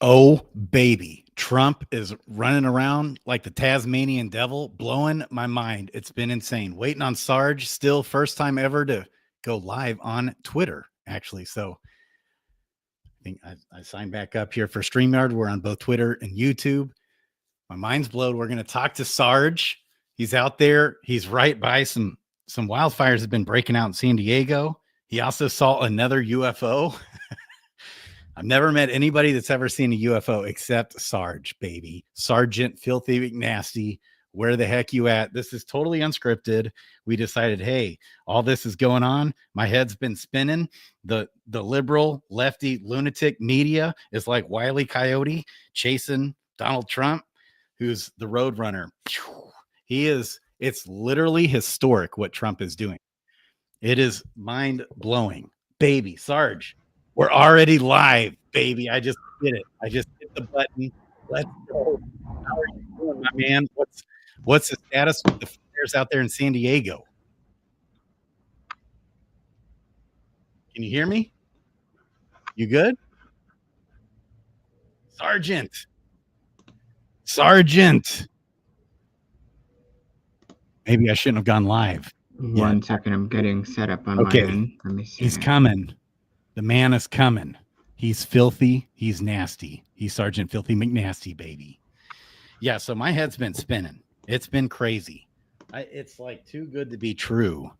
Oh, baby. Trump is running around like the Tasmanian devil, blowing my mind. It's been insane. Waiting on Sarge, still first time ever to go live on Twitter, actually. So I think I signed back up here for StreamYard. We're on both Twitter and YouTube. My mind's blown. We're going to talk to Sarge. He's out there. He's right by some wildfires have been breaking out in San Diego. He also saw another UFO. I've never met anybody that's ever seen a UFO except Sarge, baby. Sergeant Filthy McNasty. Where the heck you at? This is totally unscripted. We decided, hey, all this is going on. My head's been spinning. The liberal, lefty, lunatic media is like Wile E. Coyote chasing Donald Trump, who's the road runner. He is. It's literally historic what Trump is doing. It is mind blowing, baby. Sarge, we're already live, baby. I just did it. I just hit the button. Let's go. How are you doing, my man? What's the status with the fires out there in San Diego? Can you hear me? You good? Sergeant. Maybe I shouldn't have gone live. One second, I'm getting set up on my end. Let me see. He's coming. The man is coming. He's filthy. He's nasty. He's Sergeant Filthy McNasty, baby. Yeah, so my head's been spinning. It's been crazy. It's like too good to be true.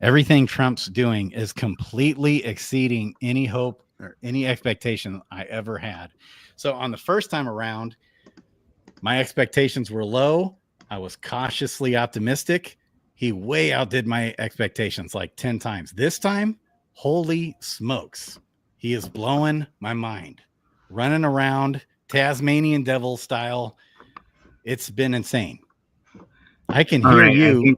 Everything Trump's doing is completely exceeding any hope or any expectation I ever had. So on the first time around, my expectations were low. I was cautiously optimistic. He way outdid my expectations like 10 times. This time, holy smokes. He is blowing my mind. Running around Tasmanian devil style. It's been insane. I can hear you.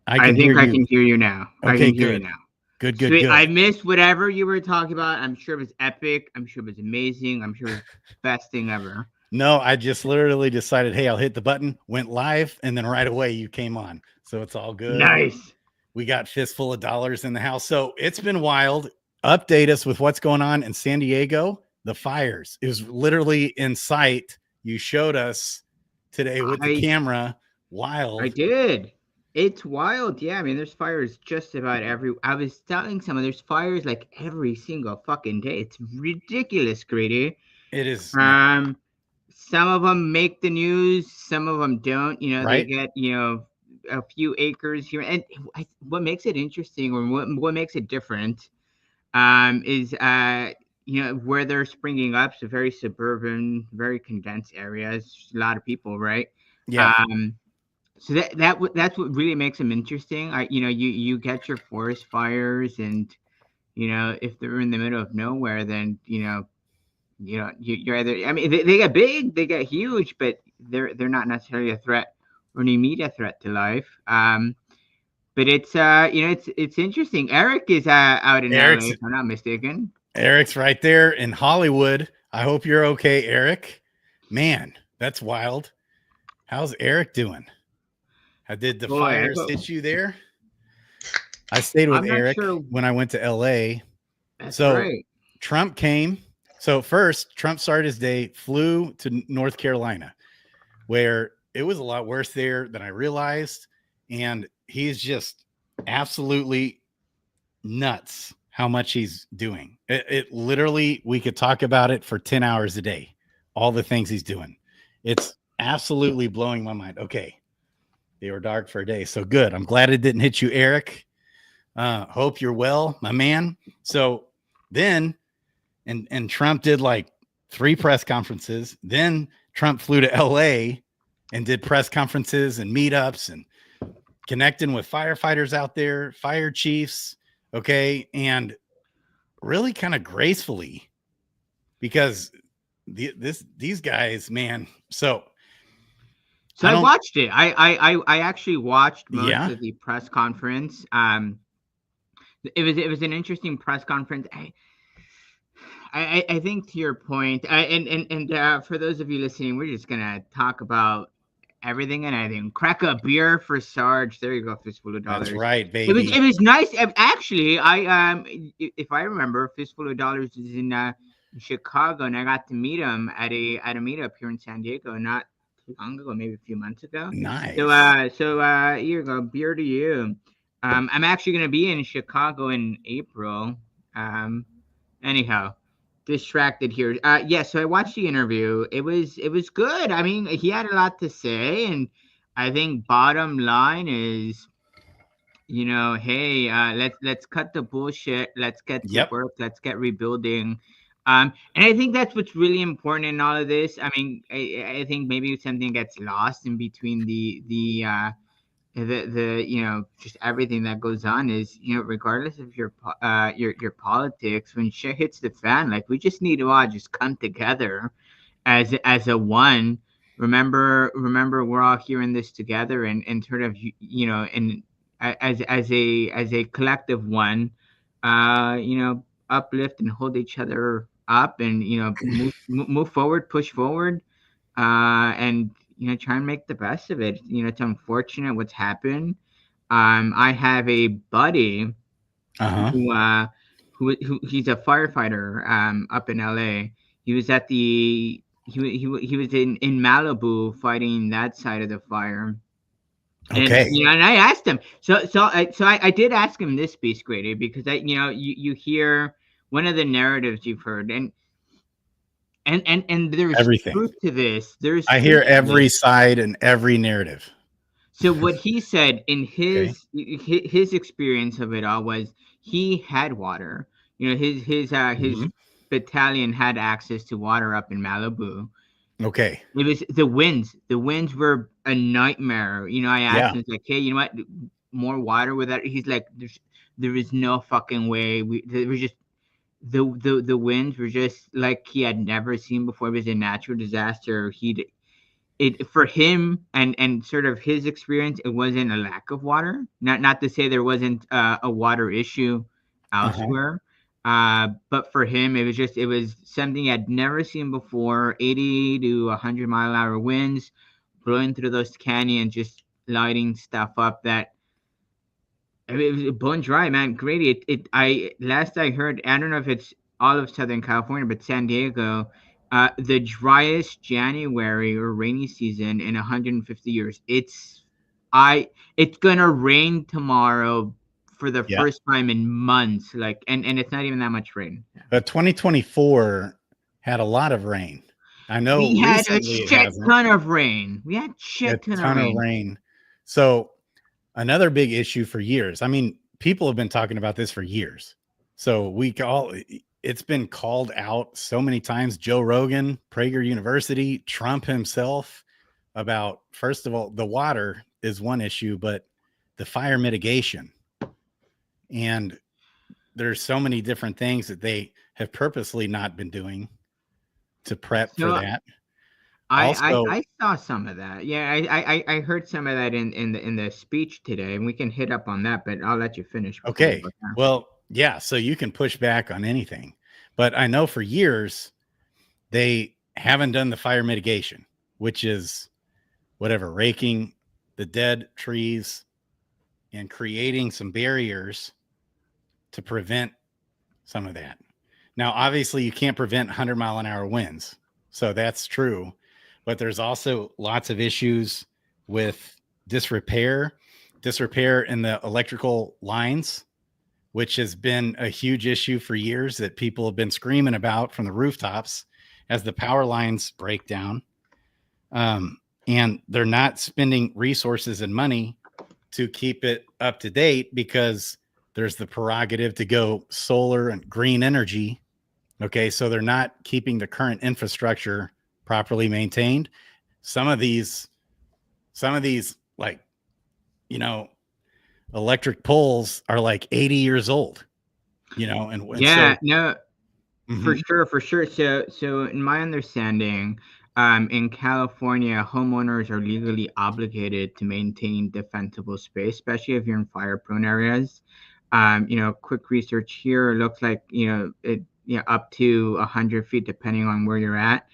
I think I can hear you now. Okay, I can hear good. you now. Good. Sweet. I missed whatever you were talking about. I'm sure it was epic. I'm sure it was amazing. I'm sure it was the best thing ever. No, I just literally decided, hey, I'll hit the button, went live, and then right away you came on. So it's all good. Nice. We got fistful of dollars in the house. So it's been wild. Update us with what's going on in San Diego. The fires. It was literally in sight. You showed us today with the camera. Wild. I did. It's wild. Yeah, I mean, there's fires just about I was telling someone there's fires like every single fucking day. It's ridiculous, Grady. It is. Some of them make the news, some of them don't. You know, right? They get, a few acres here. And what makes it interesting, or what makes it different, is where they're springing up. So very suburban, very condensed areas. A lot of people, right? Yeah. So that's what really makes them interesting. You get your forest fires, and if they're in the middle of nowhere, then you're either. I mean, they get big, they get huge, but they're not necessarily a threat or an immediate threat to life. But it's it's interesting. Eric is out in LA, if I'm not mistaken. Eric's right there in Hollywood. I hope you're okay, Eric. Man, that's wild. How's Eric doing? Did the fires hit you there? I stayed with Eric when I went to LA. That's right. Trump came. So first, Trump started his day, flew to North Carolina, where it was a lot worse there than I realized. And he's just absolutely nuts how much he's doing. It literally, we could talk about it for 10 hours a day, all the things he's doing. It's absolutely blowing my mind. Okay. They were dark for a day. So good. I'm glad it didn't hit you, Eric. Hope you're well, my man. So then, and Trump did like 3 press conferences. Then Trump flew to LA and did press conferences and meetups and connecting with firefighters out there, fire chiefs. Okay. And really kind of gracefully, because these guys, man. So I watched it. I actually watched most of the press conference. It was an interesting press conference. I think to your point, and for those of you listening, we're just gonna talk about everything and anything. Crack a beer for Sarge. There you go, Fistful of Dollars. That's right, baby. It was nice. Actually, if I remember, Fistful of Dollars is in Chicago, and I got to meet him at a meetup here in San Diego not too long ago, maybe a few months ago. Nice. Here you go, beer to you. I'm actually gonna be in Chicago in April. Anyhow, distracted here. Yeah, so I watched the interview. It was good. I mean, he had a lot to say, and I think bottom line is, hey, let's cut the bullshit. Let's get to Yep. work. Let's get rebuilding. And I think that's what's really important in all of this. I mean, I think maybe something gets lost in between the just everything that goes on is, regardless of your politics, when shit hits the fan, like, we just need to all just come together as a one. Remember, we're all here in this together, and sort of, and as a collective one, uplift and hold each other up, and move forward, push forward, and try and make the best of it. It's unfortunate what's happened. I have a buddy Uh-huh. who he's a firefighter up in LA. He was at the he was in Malibu fighting that side of the fire. And Okay. and I asked him. So I did ask him this piece, Grady, because you hear one of the narratives you've heard, and there's Everything. truth to this. I hear every side and every narrative. So what he said in his experience of it all was he had water. His Mhm. battalion had access to water up in Malibu. Okay. It was the winds. The winds were a nightmare. I Yeah. asked him, like, hey, you know what? More water with that? He's like, there is no fucking way. There was just the winds were just like he had never seen before. It was a natural disaster. It for him, and sort of his experience, it wasn't a lack of water. Not to say there wasn't a water issue Uh-huh. elsewhere. But for him, it was something he had never seen before. 80 to 100-mile-an-hour winds blowing through those canyons, just lighting stuff up. That I mean, it was bone dry, man. Grady. I last I heard, I don't know if it's all of Southern California, but San Diego, the driest January or rainy season in 150 years. It's gonna rain tomorrow for the Yeah. first time in months. Like, and it's not even that much rain. But 2024 had a lot of rain. I know We had a recently it shit hasn't. ton of rain. We had A shit ton of ton of rain. rain. So another big issue for years. I mean, people have been talking about this for years. So it's been called out so many times. Joe Rogan, Prager University, Trump himself, about, first of all, the water is one issue, but the fire mitigation. And there's so many different things that they have purposely not been doing to prep for So that. I, Also, I saw some of that. Yeah, I heard some of that in the speech today, and we can hit up on that. But I'll let you finish before we okay, go there. well, yeah, so you can push back on anything, but I know for years they haven't done the fire mitigation, which is whatever, raking the dead trees and creating some barriers to prevent some of that. Now, obviously, you can't prevent 100-mile-an-hour winds, so that's true, but there's also lots of issues with disrepair in the electrical lines, which has been a huge issue for years that people have been screaming about from the rooftops as the power lines break down. And they're not spending resources and money to keep it up to date because there's the prerogative to go solar and green energy. Okay, so they're not keeping the current infrastructure properly maintained. Some of these like, electric poles are like 80 years old, and Yeah, so no, mhm. for sure. So in my understanding, in California, homeowners are legally obligated to maintain defensible space, especially if you're in fire-prone areas. Quick research here, it looks like up to 100 feet, depending on where you're at.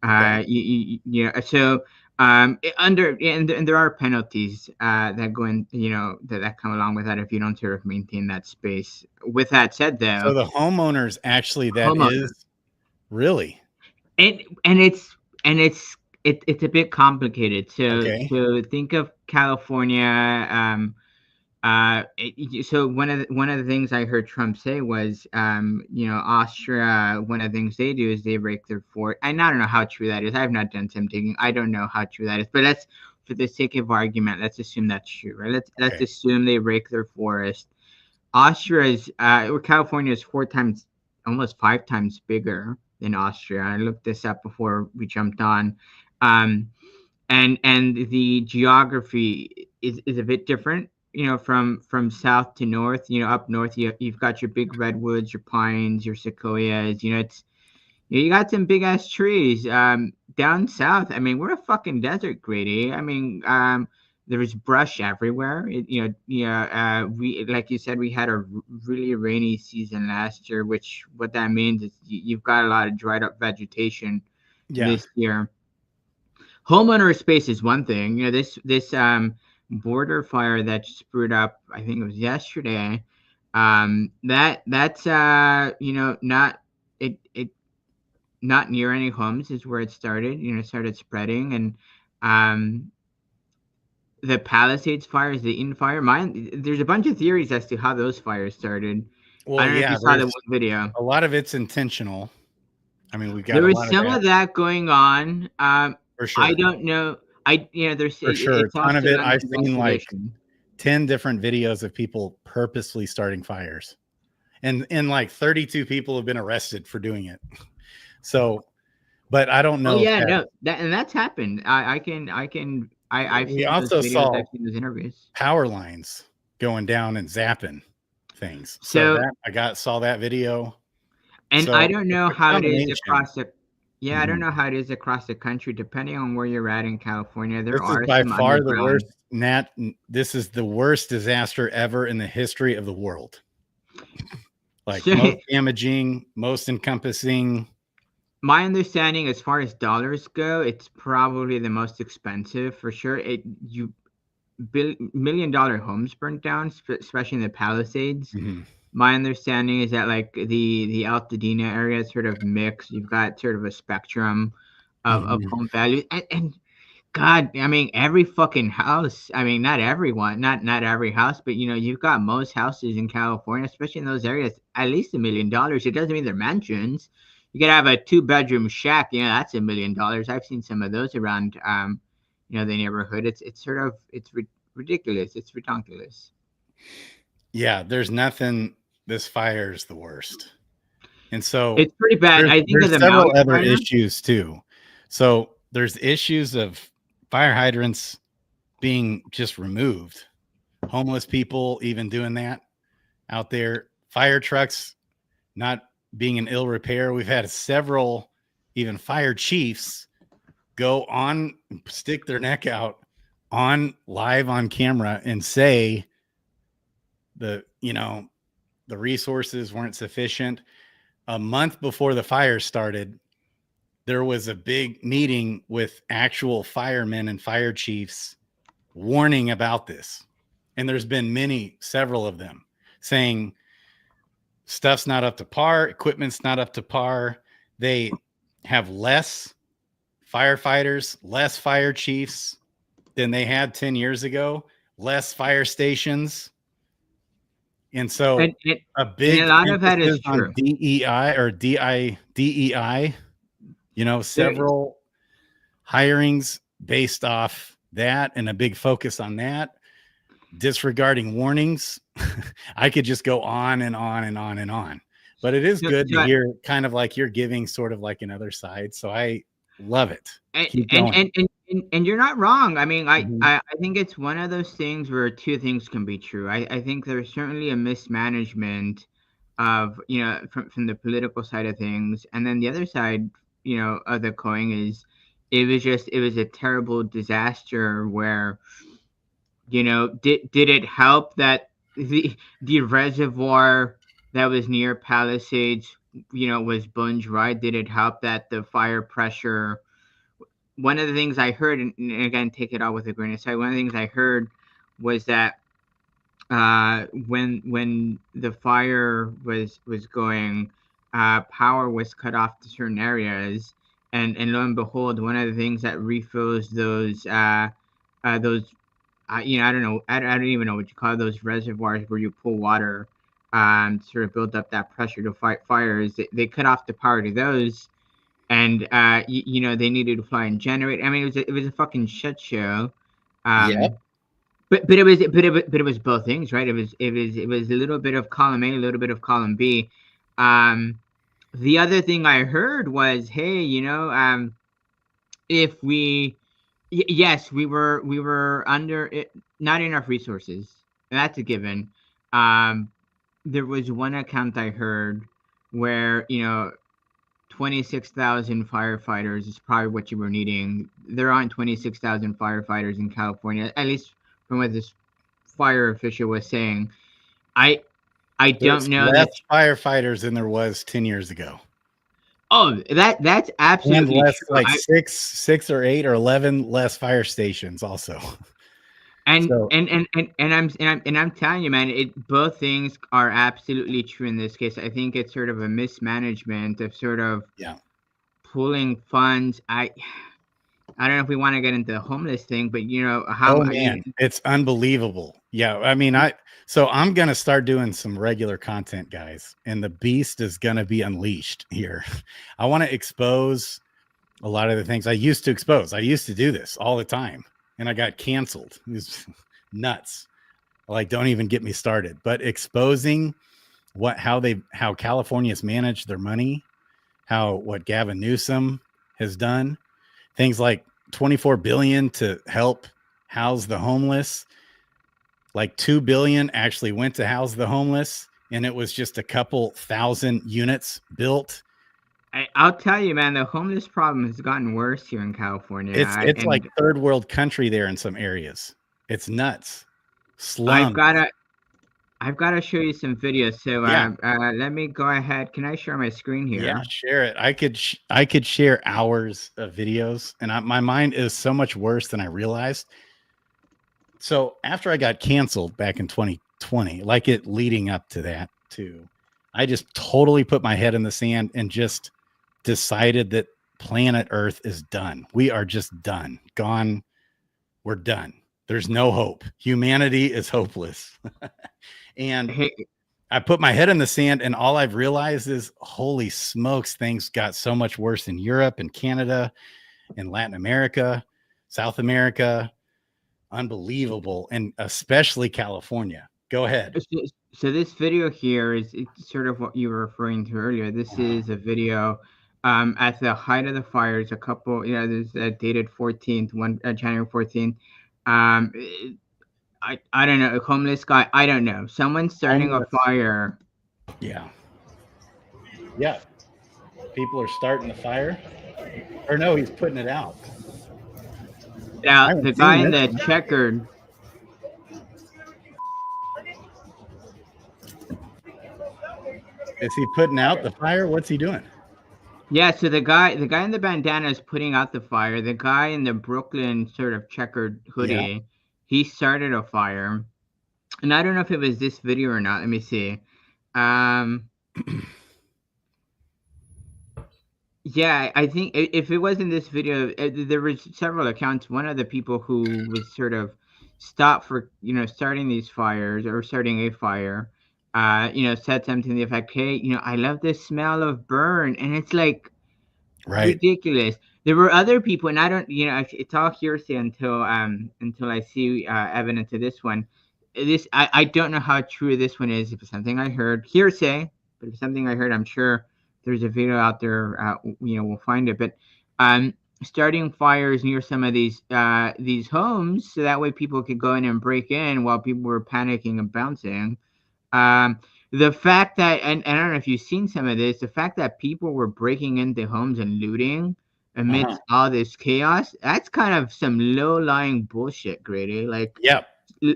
Okay. Yeah. So and there are penalties that go in, that come along with that if you don't sort of maintain that space. With that said, So though, the homeowners actually, that homeowners. is Really? And it's a bit complicated. Okay. So think of California. So one of the things I heard Trump say was, Austria. One of the things they do is they rake their forest. And I don't know how true that is. I have not done some digging. I don't know how true that is. But let's, for the sake of argument, let's assume that's true, right? Let's Okay. assume they rake their forest. Austria is, or California is 4 times, almost 5 times bigger than Austria. I looked this up before we jumped on. Um, and the geography is a bit different, from south to north. Up north, you've got your big redwoods, your pines, your sequoias. You got some big ass trees. Down south, I mean, we're a fucking desert, Grady. I mean, there's brush everywhere. Yeah, we, like you said, we had a really rainy season last year, which what that means is you've got a lot of dried up vegetation Yeah. this year. Homeowner space is one thing. This border fire that sprued up, I think it was yesterday. That's not it not near any homes is where it started. Started spreading. And um the Palisades fires, the Eden fire. There's a bunch of theories as to how those fires started. I Well, don't know if you yeah, saw the there's one video. a lot of it's intentional. I mean, we've got There a was lot of some that of that going on. for I sure. don't know. There's For sure. A it's all ton of still it. under I've seen like investigation. 10 different videos of people purposely starting fires. And like 32 people have been arrested for doing it. So, but I don't Oh know if yeah, that no, that's happened. I've we seen those also videos. saw I've seen those interviews. power lines going down and zapping things. So So, that saw that video. and I So don't it's know a how it is combination. across the. Yeah, I don't Mhm. know how it is across the country. Depending on where you're at in California, there This is are by some far the worst underground. this is the worst disaster ever in the history of the world. Like So, most damaging, most encompassing. my understanding, as far as dollars go, it's probably the most expensive for sure. $1 million homes burnt down, especially in the Palisades. Mhm. My understanding is that, like, the Altadena area is sort of mixed. You've got sort of a spectrum of Mhm. home values. And God, I mean, every fucking house. I mean, not everyone, not every house, but you've got most houses in California, especially in those areas, at least $1 million. It doesn't mean they're mansions. You could have a 2-bedroom shack. That's $1 million. I've seen some of those around, the neighborhood. It's sort of ridiculous. It's ridiculous. Yeah, there's nothing. This fire is the worst. And so It's pretty bad. I think of there's the Maui several other fire. issues too. So there's issues of fire hydrants being just removed. Homeless people even doing that out there. Fire trucks not being in ill repair. We've had several even fire chiefs go on, stick their neck out on live on camera and say the resources weren't sufficient. A month before the fire started, there was a big meeting with actual firemen and fire chiefs warning about this. And there's been several of them saying stuff's not up to par, equipment's not up to par. They have less firefighters, less fire chiefs than they had 10 years ago, less fire stations. And so a And a big lot of that is emphasis on true. DEI or DEI, There, several hirings based off that and a big focus on that, disregarding warnings. I could just go on and on and on and on, but it is so, good so to I, hear kind of like you're giving sort of like another side. So I love it. and, Keep and, going. and, and you're not wrong. I mean, Mhm. I think it's one of those things where two things can be true. I think there's certainly a mismanagement of, from the political side of things. And then the other side, of the coin is it was a terrible disaster where, did it help that the reservoir that was near Palisades, was bone dry? Did it help that the fire pressure? One of the things I heard, and again, take it all with a grain of salt. One of the things I heard was that when the fire was going, power was cut off to certain areas, and lo and behold, one of the things that refills those I don't know, I don't even know what you call those reservoirs where you pull water, sort of build up that pressure to fight fires. They cut off the power to those, and they needed to fly and generate. I mean, it was a fucking shit show. Yep. But it was both things, right? It was a little bit of column A, a little bit of column B. The other thing I heard was, hey, if yes, we were under it, not enough resources. That's a given. Um, there was one account I heard where 26,000 firefighters is probably what you were needing. There aren't 26,000 firefighters in California, at least from what this fire official was saying. I There's don't know less that. firefighters than there was 10 years ago. Oh, that's And absolutely less, true. like six or 8 or 11 less fire stations also. And So and and and and I'm telling you, man, both things are absolutely true in this case. I think it's sort of a mismanagement of sort of yeah. pulling funds. I don't know if we want to get into the homeless thing, but Oh man, it's unbelievable. Yeah, I mean, so I'm gonna start doing some regular content, guys, and the beast is gonna be unleashed here. I want to expose a lot of the things I used to expose. I used to do this all the time, and I got canceled. It was nuts. Like, don't even get me started. But exposing how California's managed their money, what Gavin Newsom has done, things like 24 billion to help house the homeless, like 2 billion actually went to house the homeless, and it was just a couple thousand units built. I'll tell you, man, the homeless problem has gotten worse here in California. It's like third world country there in some areas. It's nuts. Slums. I've got to show you some videos. So let me go ahead. Can I share my screen here? Yeah, share it. I could share hours of videos, and my mind is so much worse than I realized. So after I got canceled back in 2020, like it leading up to that too, I just totally put my head in the sand and just decided that planet Earth is done. We are just done. Gone. We're done. There's no hope. Humanity is hopeless. And I put my head in the sand, and all I've realized is, holy smokes, things got so much worse in Europe and Canada and Latin America, South America. Unbelievable. And especially California. Go ahead. So this video here is sort of what you were referring to earlier. This is a video at the height of the fires. A couple, there's dated 14th, January 14th. I don't know, a homeless guy. I don't know. Someone's starting a fire. Yeah. Yeah. People are starting the fire. Or no, he's putting it out. Now, the guy in the checkered. Is he putting out the fire? What's he doing? Yeah, so the guy in the bandana is putting out the fire. The guy in the Brooklyn sort of checkered hoodie, he started a fire. And I don't know if it was this video or not. Let me see. Yeah, I think if it wasn't this video, there was several accounts. One of the people who was sort of stopped for starting these fires or starting a fire, said something to the effect, "Hey, I love the smell of burn," and it's like ridiculous. There were other people, and I don't, it's all hearsay until I see evidence of this one. I don't know how true this one is. If it's something I heard, hearsay, but if it's something I heard, I'm sure there's a video out there. We'll find it. But starting fires near some of these homes, so that way people could go in and break in while people were panicking and bouncing. The fact that, and I don't know if you've seen some of this, the fact that people were breaking into homes and looting amidst all this chaos, that's kind of some low-lying bullshit, Grady. Like,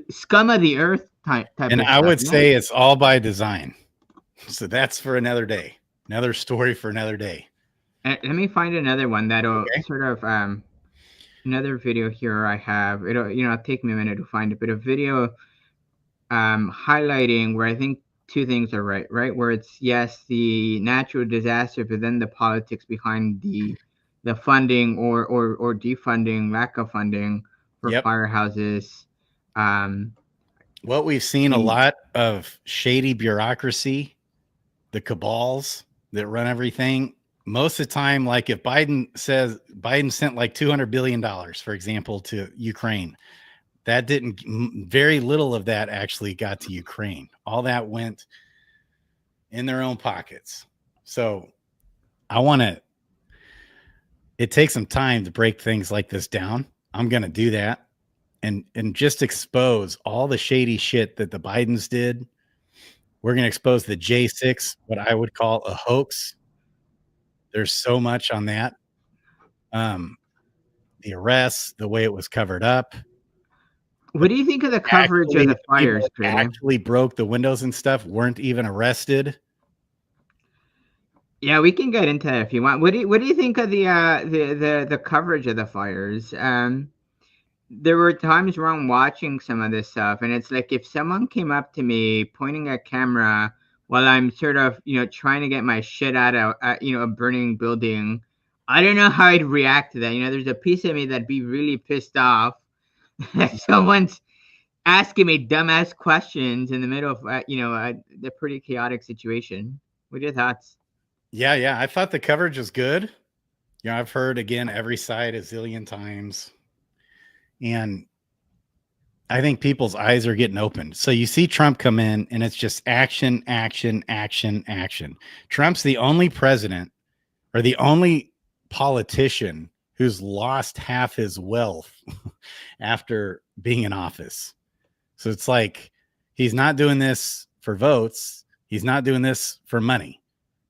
scum of the earth type. And I would say it's all by design. So that's for another day. Another story for another day. Let me find another one that'll sort of another video here I have. It'll take me a minute to find it, but a video highlighting where I think two things are right? Where it's yes, the natural disaster, but then the politics behind the funding or defunding, lack of funding for Yep. firehouses. What we've seen a And lot of shady bureaucracy, the cabals that run everything. Most of the time, like if Biden sent like $200 billion, for example, to Ukraine, that didn't, very little of that actually got to Ukraine. All that went in their own pockets. So it takes some time to break things like this down. I'm going to do that and just expose all the shady shit that the Bidens did. We're going to expose the J6, what I would call a hoax. There's so much on that. The arrests, the way it was covered up. what do you think of the coverage of the fires, Grady? Actually broke the windows and stuff, weren't even arrested. Yeah, we can get into that if you want. What do you think of the coverage of the fires? There were times where I'm watching some of this stuff, and it's like if someone came up to me pointing a camera while I'm sort of trying to get my shit out of a burning building, I don't know how I'd react to that. There's a piece of me that'd be really pissed off that someone's asking me dumbass questions in the middle of the pretty chaotic situation. What are your thoughts? Yeah. I thought the coverage was good. I've heard again every side a zillion times. And I think people's eyes are getting opened. So you see Trump come in and it's just action, action, action, action. Trump's the only president or the only politician who's lost half his wealth after being in office. So it's like he's not doing this for votes. He's not doing this for money.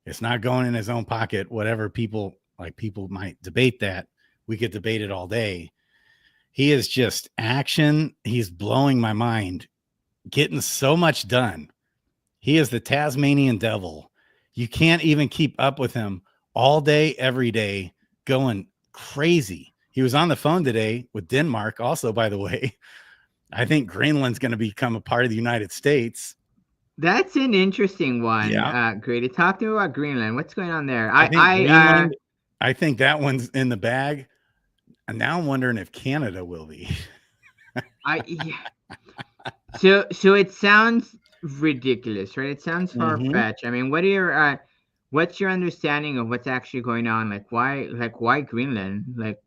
It's not going in his own pocket, whatever people might debate that. We could debate it all day. He is just action. He's blowing my mind, getting so much done. He is the Tasmanian devil. You can't even keep up with him all day, every day, going crazy. He was on the phone today with Denmark also, by the way. I think Greenland's going to become a part of the United States. That's an interesting one. Yeah. Grady, talk to me about Greenland. What's going on there? I think that one's in the bag. And now I'm wondering if Canada will be. So it sounds ridiculous, right? It sounds far-fetched. I mean, what's your understanding of what's actually going on? Like why Greenland? Like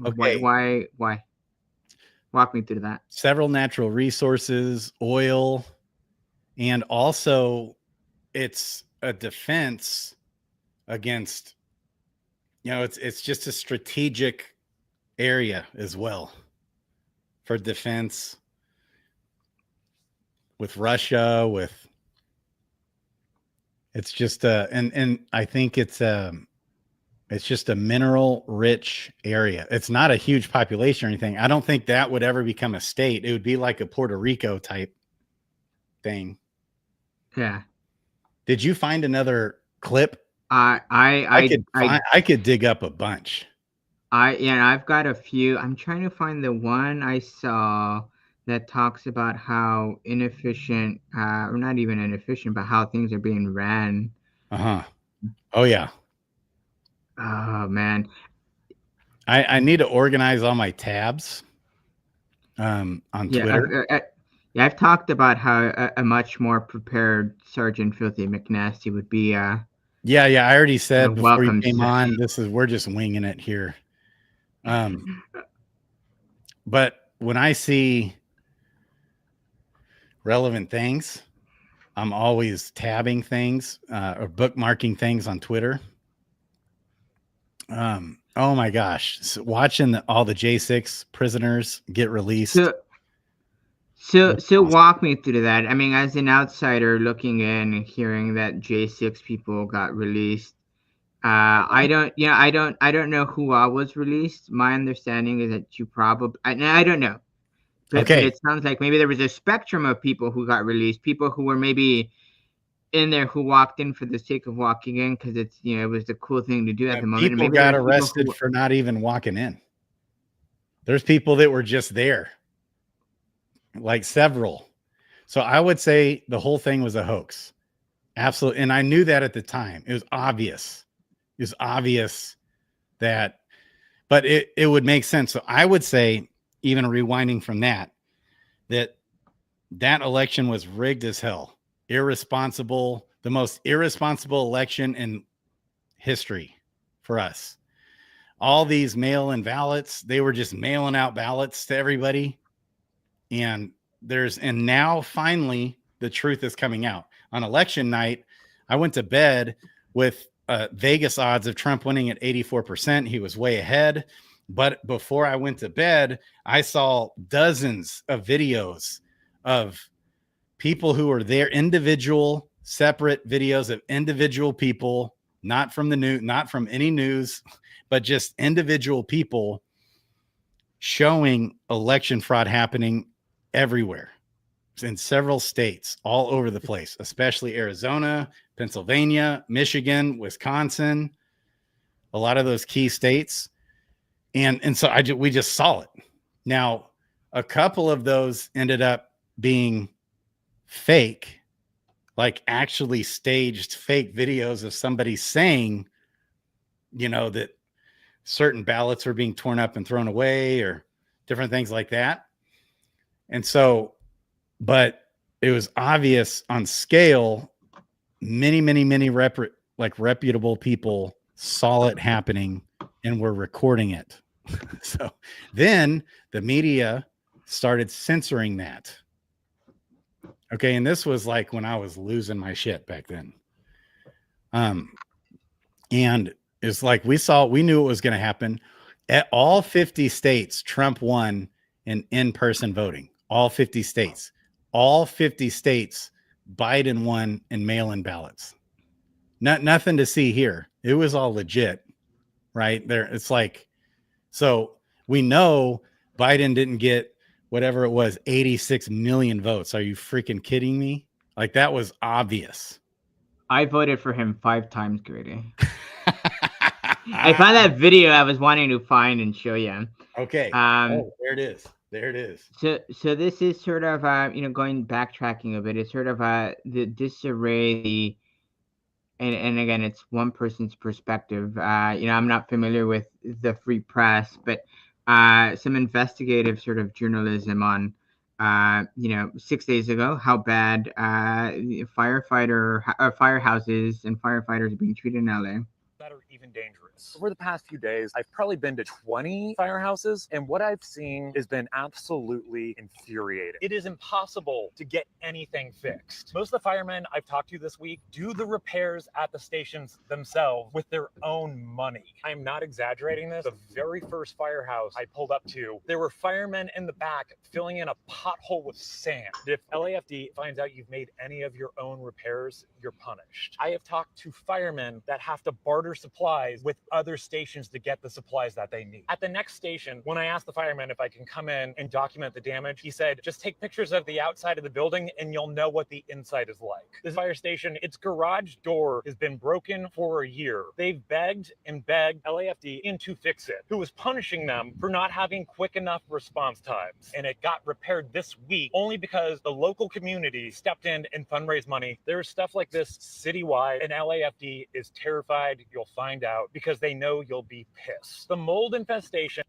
okay. Why? Walk me through that. Several natural resources, oil, and also it's a defense against, it's just a strategic area as well for defense with Russia, it's just and I think it's just a mineral rich area. It's not a huge population or anything. I don't think that would ever become a state. It would be like a Puerto Rico type thing. Yeah. Did you find another clip? I could dig up a bunch. I've got a few. I'm trying to find the one I saw that talks about how inefficient, or not even inefficient, but how things are being ran. Oh yeah. Oh man. I need to organize all my tabs on Twitter. I've talked about how a much more prepared Sergeant Filthy McNasty would be. I already said before you came on, we're just winging it here. But when I see relevant things, I'm always tabbing things or bookmarking things on Twitter. Oh my gosh. So watching all the J6 prisoners get released. So walk me through that. I mean, as an outsider looking in and hearing that J6 people got released, I don't know who all was released. My understanding is that you probably, I don't know. But it sounds like maybe there was a spectrum of people who got released, people who were maybe in there who walked in for the sake of walking in because it's, it was the cool thing to do at the moment. People got arrested for not even walking in. There's people that were just there, like several. So I would say the whole thing was a hoax. Absolutely. And I knew that at the time. It was obvious. It was obvious that, but it would make sense. So I would say, even rewinding from that election was rigged as hell. Irresponsible, the most irresponsible election in history for us. All these mail-in ballots, they were just mailing out ballots to everybody. And now finally the truth is coming out. On election night, I went to bed with Vegas odds of Trump winning at 84%. He was way ahead. But before I went to bed, I saw dozens of videos of people who were there, individual, separate videos of individual people, not from the news, not from any news, but just individual people showing election fraud happening everywhere in several states all over the place, especially Arizona, Pennsylvania, Michigan, Wisconsin, a lot of those key states. And so we just saw it. Now, a couple of those ended up being fake, like actually staged fake videos of somebody saying, that certain ballots were being torn up and thrown away or different things like that. And so, but it was obvious on scale, many reputable people saw it happening and were recording it. So then the media started censoring that. Okay. And this was like when I was losing my shit back then. And it's like we knew it was going to happen. At all 50 states, Trump won in-person voting. All 50 states. All 50 states, Biden won in mail-in ballots. Nothing to see here. It was all legit, right? There, it's like, so we know Biden didn't get whatever it was, 86 million votes. Are you freaking kidding me? Like, that was obvious. I voted for him 5 times, Grady. I found that video I was wanting to find and show you. Okay. There it is. There it is. So this is sort of going backtracking a bit. It's sort of the disarray, and again, it's one person's perspective. I'm not familiar with the free press, but some investigative sort of journalism on 6 days ago, how bad firehouses and firefighters are being treated in LA. That are even dangerous. Over the past few days, I've probably been to 20 firehouses, and what I've seen has been absolutely infuriating. It is impossible to get anything fixed. Most of the firemen I've talked to this week do the repairs at the stations themselves with their own money. I'm not exaggerating this. The very first firehouse I pulled up to, there were firemen in the back filling in a pothole with sand. If LAFD finds out you've made any of your own repairs, you're punished. I have talked to firemen that have to barter supplies with other stations to get the supplies that they need. At the next station, when I asked the fireman if I can come in and document the damage, he said, just take pictures of the outside of the building and you'll know what the inside is like. This fire station, its garage door has been broken for a year. They've begged and begged LAFD into fix it, who was punishing them for not having quick enough response times. And it got repaired this week only because the local community stepped in and fundraised money. There's stuff like this citywide, and LAFD is terrified you'll find out because they know you'll be pissed. The mold infestation.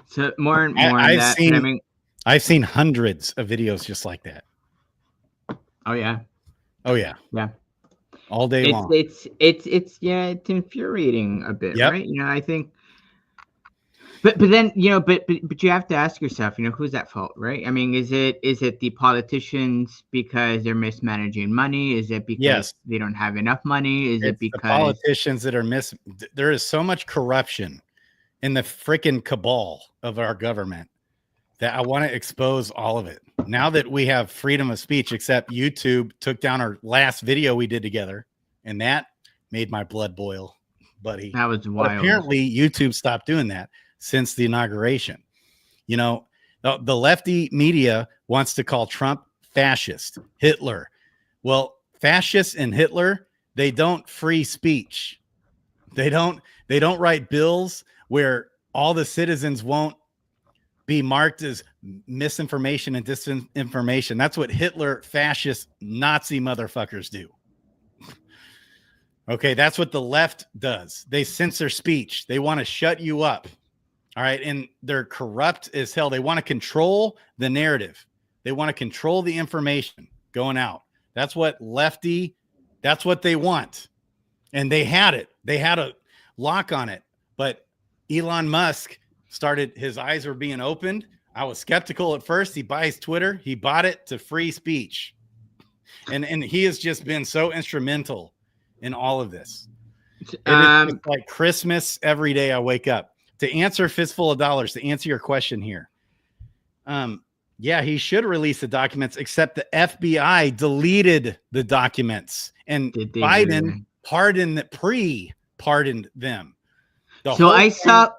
So more and more I've seen hundreds of videos just like that. Oh yeah. Yeah. All day long. It's infuriating a bit, right? I think, but then but you have to ask yourself, who's at fault, right? I mean, is it the politicians because they're mismanaging money? Is it because they don't have enough money? Is it because the politicians that are there is so much corruption in the freaking cabal of our government that I want to expose all of it. Now that we have freedom of speech, except YouTube took down our last video we did together, and that made my blood boil, buddy. That was wild. But apparently YouTube stopped doing that since the inauguration. The lefty media wants to call Trump fascist, Hitler. Well, fascists and Hitler, they don't free speech. They don't write bills where all the citizens won't be marked as misinformation and disinformation. That's what Hitler, fascist, Nazi motherfuckers do. Okay, that's what the left does. They censor speech. They want to shut you up. All right, and they're corrupt as hell. They want to control the narrative. They want to control the information going out. That's what that's what they want. And they had it. They had a lock on it. But Elon Musk started, his eyes were being opened. I was skeptical at first. He buys Twitter. He bought it to free speech. And he has just been so instrumental in all of this. It's like Christmas every day I wake up. To answer Fistful of Dollars, to answer your question here. Yeah, he should release the documents, except the FBI deleted the documents. And Biden pre-pardoned them. So I saw,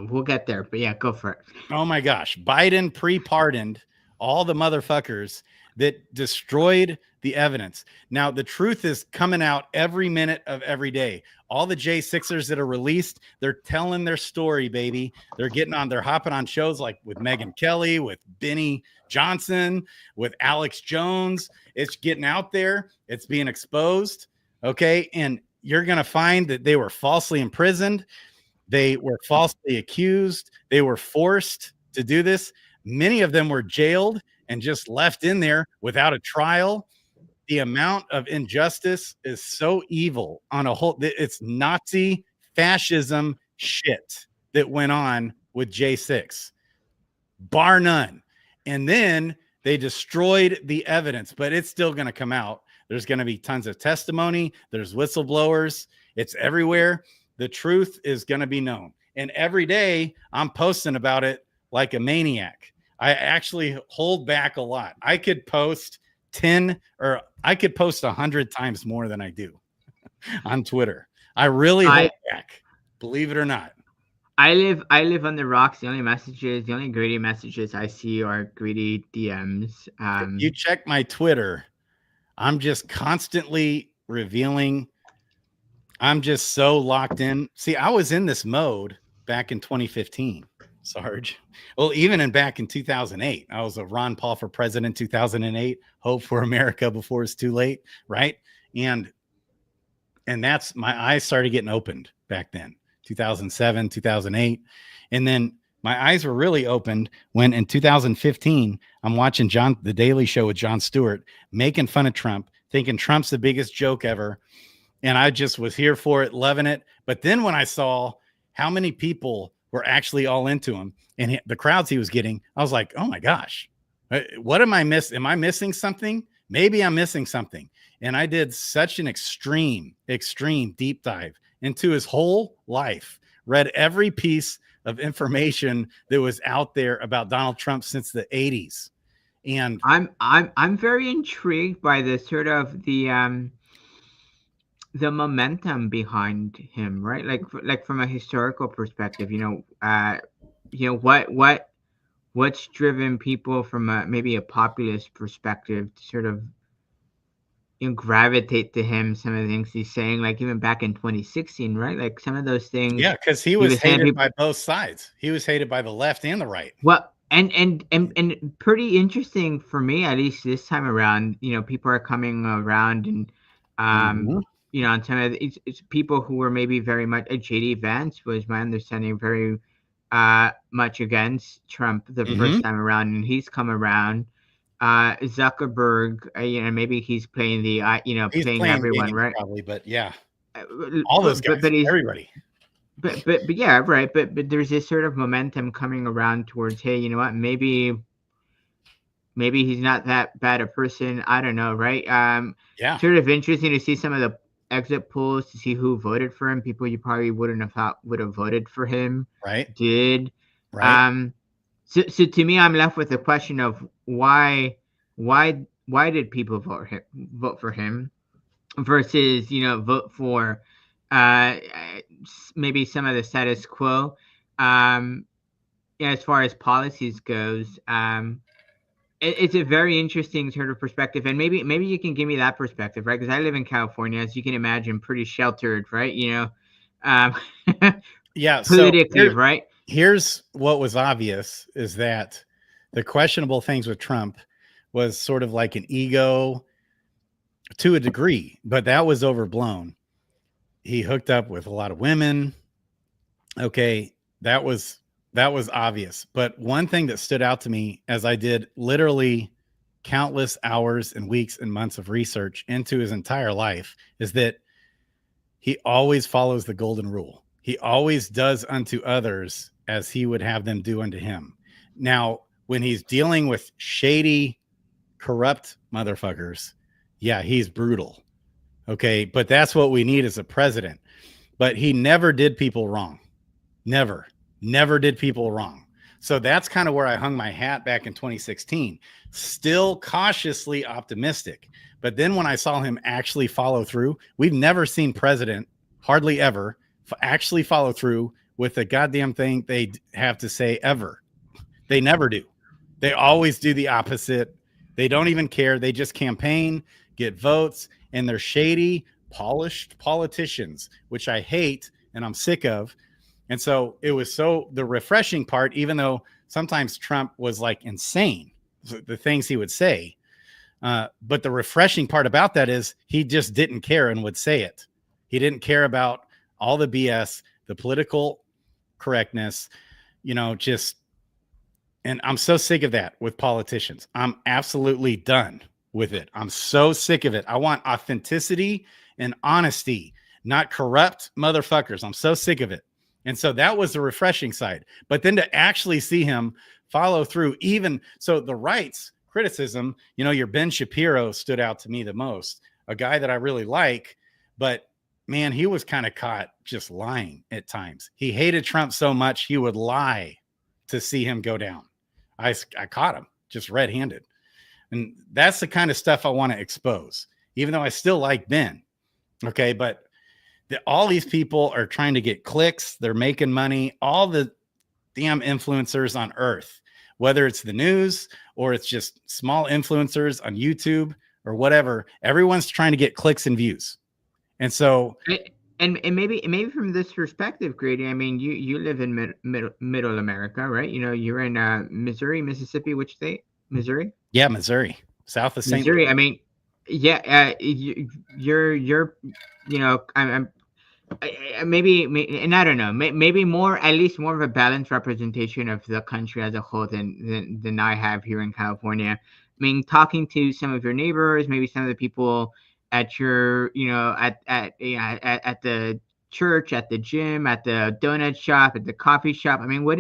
we'll get there, but yeah, go for it. Oh my gosh. Biden pre-pardoned all the motherfuckers that destroyed the evidence. Now, the truth is coming out every minute of every day. All the J6ers that are released, they're telling their story, baby. They're hopping on shows like with Megyn Kelly, with Benny Johnson, with Alex Jones. It's getting out there. It's being exposed. Okay. And you're going to find that they were falsely imprisoned. They were falsely accused. They were forced to do this. Many of them were jailed and just left in there without a trial. The amount of injustice is so evil on a whole. It's Nazi fascism shit that went on with J6, bar none. And then they destroyed the evidence, but it's still going to come out. There's going to be tons of testimony. There's whistleblowers. It's everywhere. The truth is going to be known. And every day I'm posting about it like a maniac. I actually hold back a lot. I could post 10 or I could post 100 times more than I do on Twitter. I really hold back, believe it or not. I live on the rocks. The only greedy messages I see are greedy DMs. If you check my Twitter, I'm just constantly revealing. I'm just so locked in. See, I was in this mode back in 2015. Sarge. Well, even back in 2008, I was a Ron Paul for president, 2008, hope for America before it's too late. Right. And that's my eyes started getting opened back then, 2007, 2008. And then my eyes were really opened when in 2015, I'm watching the Daily Show with Jon Stewart, making fun of Trump, thinking Trump's the biggest joke ever. And I just was here for it, loving it. But then when I saw how many people were actually all into him and the crowds he was getting, I was like, oh my gosh, what am I missing? Am I missing something? Maybe I'm missing something. And I did such an extreme deep dive into his whole life, read every piece of information that was out there about Donald Trump since the 80s. And I'm very intrigued by the sort of the momentum behind him, right? Like from a historical perspective, what's driven people from maybe a populist perspective to sort of gravitate to him. Some of the things he's saying, like even back in 2016, right? Like some of those things. Yeah, because he was hated by both sides. He was hated by the left and the right. Well, and pretty interesting for me, at least this time around. People are coming around and on some of it's people who were maybe very much JD Vance was my understanding very much against Trump the first time around, and he's come around. Zuckerberg, maybe he's playing the he's playing everyone, right? Probably, but yeah, all those guys, but everybody. But yeah, right. But there's this sort of momentum coming around towards, hey, you know what? Maybe he's not that bad a person. I don't know, right? Yeah. Sort of interesting to see some of the exit polls to see who voted for him. People you probably wouldn't have thought would have voted for him, right? Did right? So to me, I'm left with the question of why did people vote for him versus vote for maybe some of the status quo as far as policies goes. It's a very interesting sort of perspective, and maybe you can give me that perspective, right? Because I live in California, as you can imagine, pretty sheltered, right? Yeah, politically, right? here's what was obvious is that the questionable things with Trump was sort of like an ego to a degree, but that was overblown. He hooked up with a lot of women. Okay, that was obvious. But one thing that stood out to me as I did literally countless hours and weeks and months of research into his entire life is that he always follows the golden rule. He always does unto others as he would have them do unto him. Now, when he's dealing with shady, corrupt motherfuckers, yeah, he's brutal. Okay, but that's what we need as a president. But he never did people wrong. Never did people wrong. So that's kind of where I hung my hat back in 2016. Still cautiously optimistic. But then when I saw him actually follow through, we've never seen president, hardly ever, actually follow through with the goddamn thing they have to say ever. They never do. They always do the opposite. They don't even care. They just campaign, get votes, and they're shady, polished politicians, which I hate and I'm sick of. And so it was the refreshing part, even though sometimes Trump was like insane, the things he would say. But the refreshing part about that is he just didn't care and would say it. He didn't care about all the BS, the political correctness, and I'm so sick of that with politicians. I'm absolutely done with it. I'm so sick of it. I want authenticity and honesty, not corrupt motherfuckers. I'm so sick of it. And so that was the refreshing side. But then to actually see him follow through, even so, the rights criticism, your Ben Shapiro stood out to me the most, a guy that I really like, but man, he was kind of caught just lying at times. He hated Trump so much he would lie to see him go down. I caught him just red-handed. And that's the kind of stuff I want to expose, even though I still like Ben. Okay, but all these people are trying to get clicks. They're making money. All the damn influencers on earth, whether it's the news or it's just small influencers on YouTube or whatever, everyone's trying to get clicks and views. And so, and maybe from this perspective, Grady, I mean, you live in middle America, right? You're in Missouri, Mississippi, which state? Missouri? Yeah, Missouri, south of St. Missouri. Louis. I mean, yeah, you're I'm maybe, and I don't know, maybe at least more of a balanced representation of the country as a whole than I have here in California. I mean, talking to some of your neighbors, maybe some of the people at your, at the church, at the gym, at the donut shop, at the coffee shop. I mean, what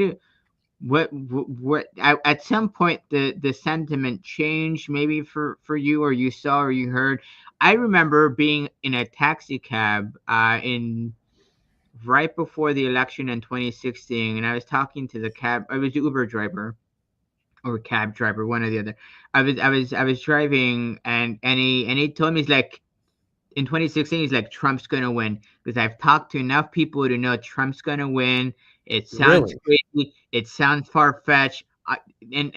at some point the sentiment changed maybe for you, or you saw or you heard. I remember being in a taxi cab in right before the election in 2016, and I was talking to I was the Uber driver or cab driver, one or the other. I was driving, and he told me, he's like, in 2016, he's like, Trump's gonna win, because I've talked to enough people to know Trump's gonna win. It sounds crazy. It sounds far-fetched. And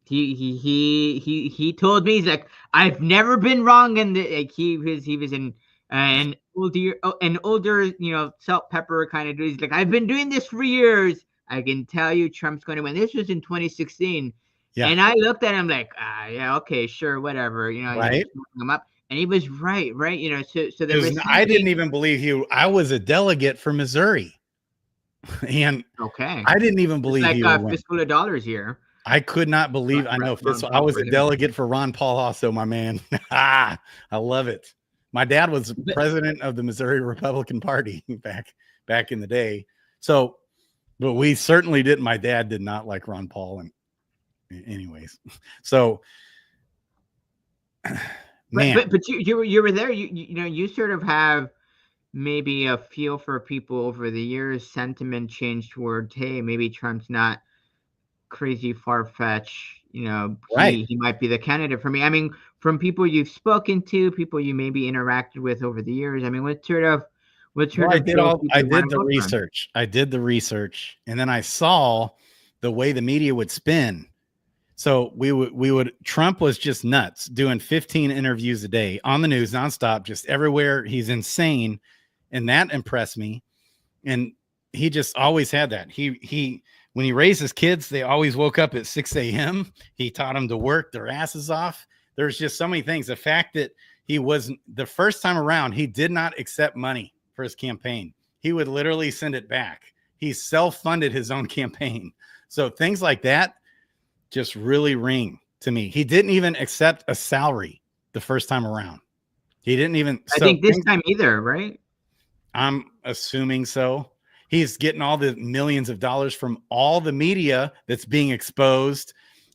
he told me, he's like, I've never been wrong. And he was in an older, salt pepper kind of dude. He's like, I've been doing this for years. I can tell you Trump's going to win. This was in 2016. Yeah. And I looked at him like, yeah, okay, sure, whatever. Right. Him up. And he was right. So there was I didn't even believe I was a delegate for Missouri. And okay, I didn't even believe it's he like would win. Fistful of Dollars here. I could not believe. I know. I was a delegate for Ron Paul also, my man. I love it. My dad was president of the Missouri Republican Party back in the day. So, but we certainly didn't. My dad did not like Ron Paul. And anyways, so man, but you were there. You sort of have maybe a feel for people over the years. Sentiment changed towards, hey, maybe Trump's not crazy far-fetched, right. He might be the candidate for me. I mean, from people you've spoken to, people you maybe interacted with over the years, I mean, I did the research. I did the research, and then I saw the way the media would spin. So Trump was just nuts, doing 15 interviews a day on the news, nonstop, just everywhere. He's insane. And that impressed me. And he just always had that. He when he raised his kids, they always woke up at 6 a.m. He taught them to work their asses off. There's just so many things. The fact that he was the first time around, he did not accept money for his campaign. He would literally send it back. He self-funded his own campaign. So things like that just really ring to me. He didn't even accept a salary the first time around. He didn't even. I think this time either, right? I'm assuming so. He's getting all the millions of dollars from all the media that's being exposed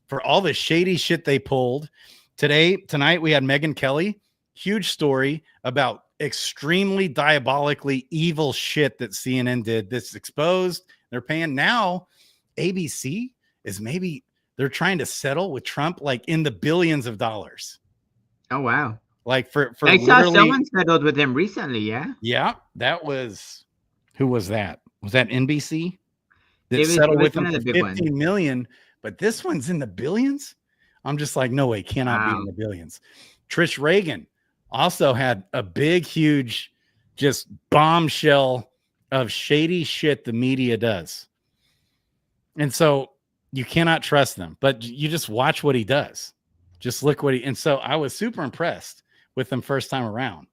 for all the shady shit they pulled. Tonight, we had Megyn Kelly, huge story about extremely diabolically evil shit that CNN did that's exposed. They're paying now. ABC is maybe they're trying to settle with Trump like in the billions of dollars. Oh, wow. Like for I saw someone settled with him recently. Yeah. Yeah. That was, who was that? Was that NBC that It was settled with him one of for the big ones. 15 million? But this one's in the billions. I'm just like, no way, cannot be in the billions. Trish Reagan also had a big, huge, just bombshell of shady shit the media does. And so you cannot trust them, but you just watch what he does. Just look what he, and so I was super impressed with him first time around.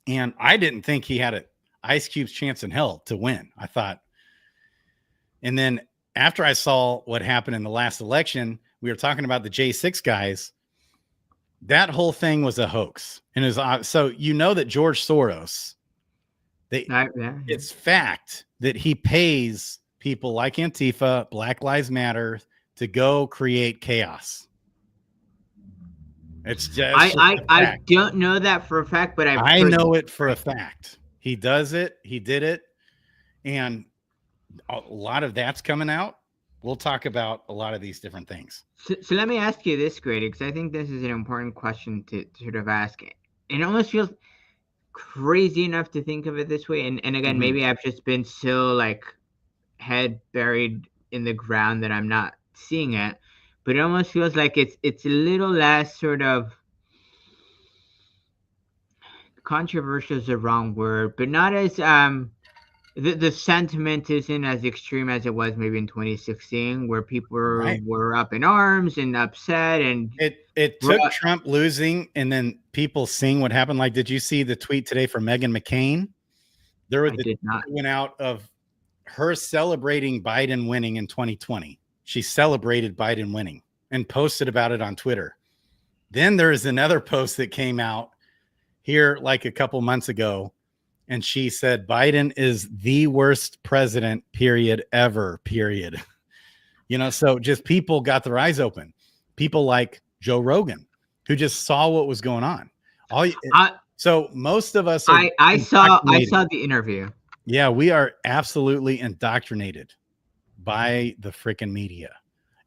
And I didn't think he had a Ice Cube's chance in hell to win. I thought, and then after I saw what happened in the last election, we were talking about the J6 guys. That whole thing was a hoax. And it was, so you know that George Soros, it's fact that he pays people like Antifa, Black Lives Matter to go create chaos. It's just I don't know that for a fact, but I know it for a fact. He does it. He did it. And a lot of that's coming out. We'll talk about a lot of these different things. So let me ask you this, Grady, because I think this is an important question to sort of ask. It almost feels crazy enough to think of it this way. And again, maybe I've just been so like head buried in the ground that I'm not seeing it. But it almost feels like it's a little less sort of controversial is the wrong word, but not as the sentiment isn't as extreme as it was maybe in 2016, where people were up in arms and upset, and it took Trump losing and then people seeing what happened. Like, did you see the tweet today from Meghan McCain? I did not. Went out of her celebrating Biden winning in 2020. She celebrated Biden winning and posted about it on Twitter. Then there is another post that came out here like a couple months ago, and she said Biden is the worst president, period, ever, period. You know, so just people got their eyes open. People like Joe Rogan, who just saw what was going on. So most of us, I saw the interview. Yeah, we are absolutely indoctrinated by the freaking media.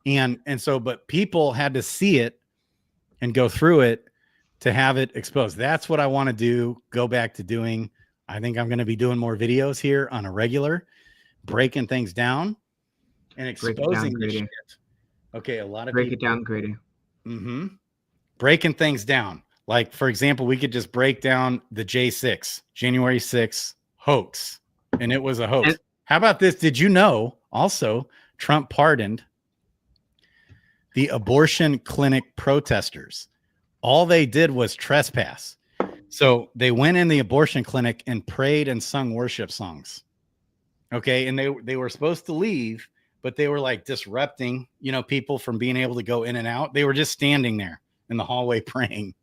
And so, but people had to see it and go through it to have it exposed. That's what I want to do. Go back to doing. I think I'm going to be doing more videos here on a regular, breaking things down and exposing this shit. Okay, a lot of break it down, Grady. Breaking things down. Like, for example, we could just break down the J6, January 6th hoax, and it was a hoax. How about this? Did you know also Trump pardoned the abortion clinic protesters? All they did was trespass. So they went in the abortion clinic and prayed and sung worship songs. Okay. And they were supposed to leave, but they were like disrupting, you know, people from being able to go in and out. They were just standing there in the hallway praying.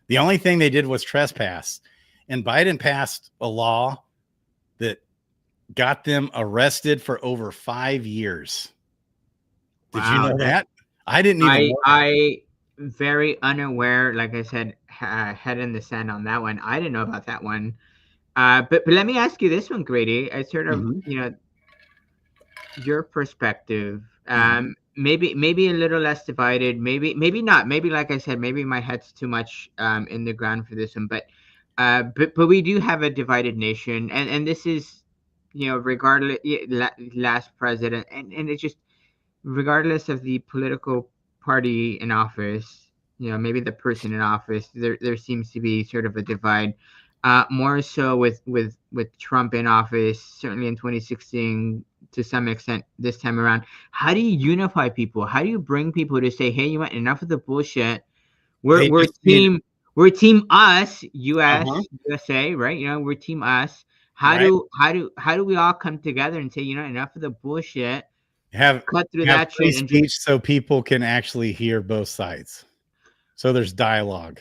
The only thing they did was trespass. And Biden passed a law that got them arrested for over 5 years. Did you know that? I didn't even know I very unaware, like I said, head in the sand on that one. I didn't know about that one. But let me ask you this one, Grady. I sort of, you know, your perspective. Maybe a little less divided. Maybe not. Maybe, like I said, maybe my head's too much in the ground for this one. But we do have a divided nation, and this is, you know, regardless last president, and it's just regardless of the political party in office, you know, maybe the person in office, there seems to be sort of a divide. more so with Trump in office, certainly in 2016 to some extent this time around. How do you unify people? How do you bring people to say, hey, you want enough of the bullshit? They We're just need team us, US, uh-huh, USA, right? We're team us. right. How do we all come together and say, enough of the bullshit, Have cut through have that free shit and just speech so people can actually hear both sides. So there's dialogue.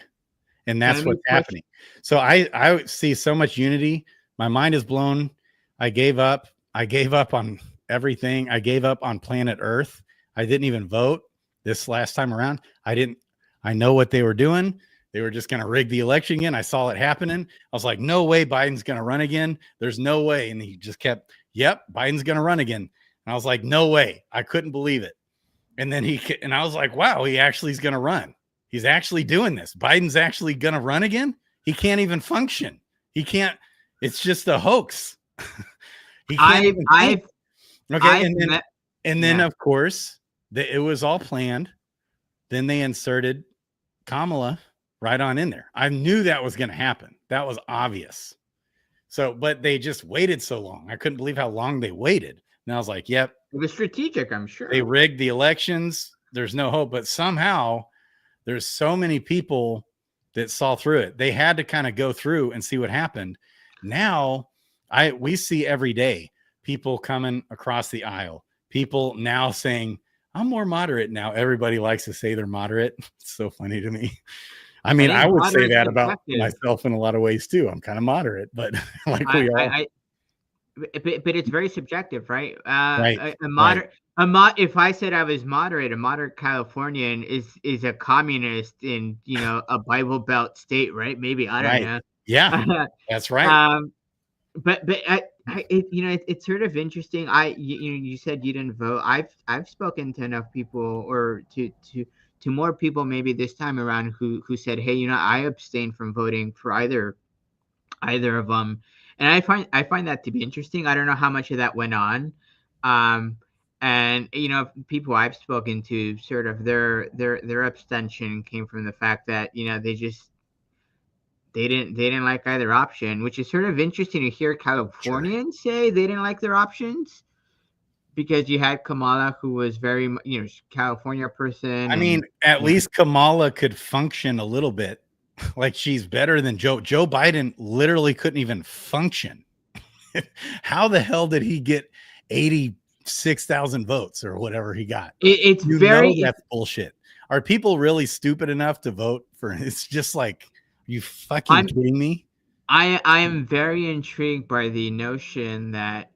And let that's me what's push. happening. So I see so much unity. My mind is blown. I gave up. I gave up on everything. I gave up on planet Earth. I didn't even vote this last time around. I know what they were doing. They were just going to rig the election again. I saw it happening. I was like, no way Biden's going to run again. There's no way. And he just kept, yep, Biden's going to run again. And I was like, no way. I couldn't believe it. And then and I was like, wow, he actually is going to run. He's actually doing this. Biden's actually going to run again. He can't even function. He can't. It's just a hoax. He can't even think. Okay. And then of course, it was all planned. Then they inserted Kamala right on in there. I knew that was going to happen. That was obvious. So, but they just waited so long. I couldn't believe how long they waited. And I was like, yep. It was strategic, I'm sure. They rigged the elections. There's no hope. But somehow there's so many people that saw through it. They had to kind of go through and see what happened. Now we see every day people coming across the aisle, people now saying, I'm more moderate now. Everybody likes to say they're moderate. It's so funny to me. I mean, I would say that about myself in a lot of ways too. I'm kind of moderate, but like we all. But it's very subjective, right? Right. If I said I was moderate, a moderate Californian is a communist in a Bible Belt state, right? Maybe I don't know. Yeah, that's right. But it's sort of interesting. You said you didn't vote. I've spoken to enough people, or to more people maybe this time around who said, hey, I abstained from voting for either of them. And I find that to be interesting. I don't know how much of that went on. And people I've spoken to, sort of their abstention came from the fact that they didn't like either option, which is sort of interesting to hear Californians say they didn't like their options, because you had Kamala, who was very California person. I mean, at least Kamala could function a little bit. Like, she's better than Joe. Joe Biden literally couldn't even function. How the hell did he get 86,000 votes or whatever he got? That's bullshit. Are people really stupid enough to vote for? It's just like, you fucking kidding me? I am very intrigued by the notion that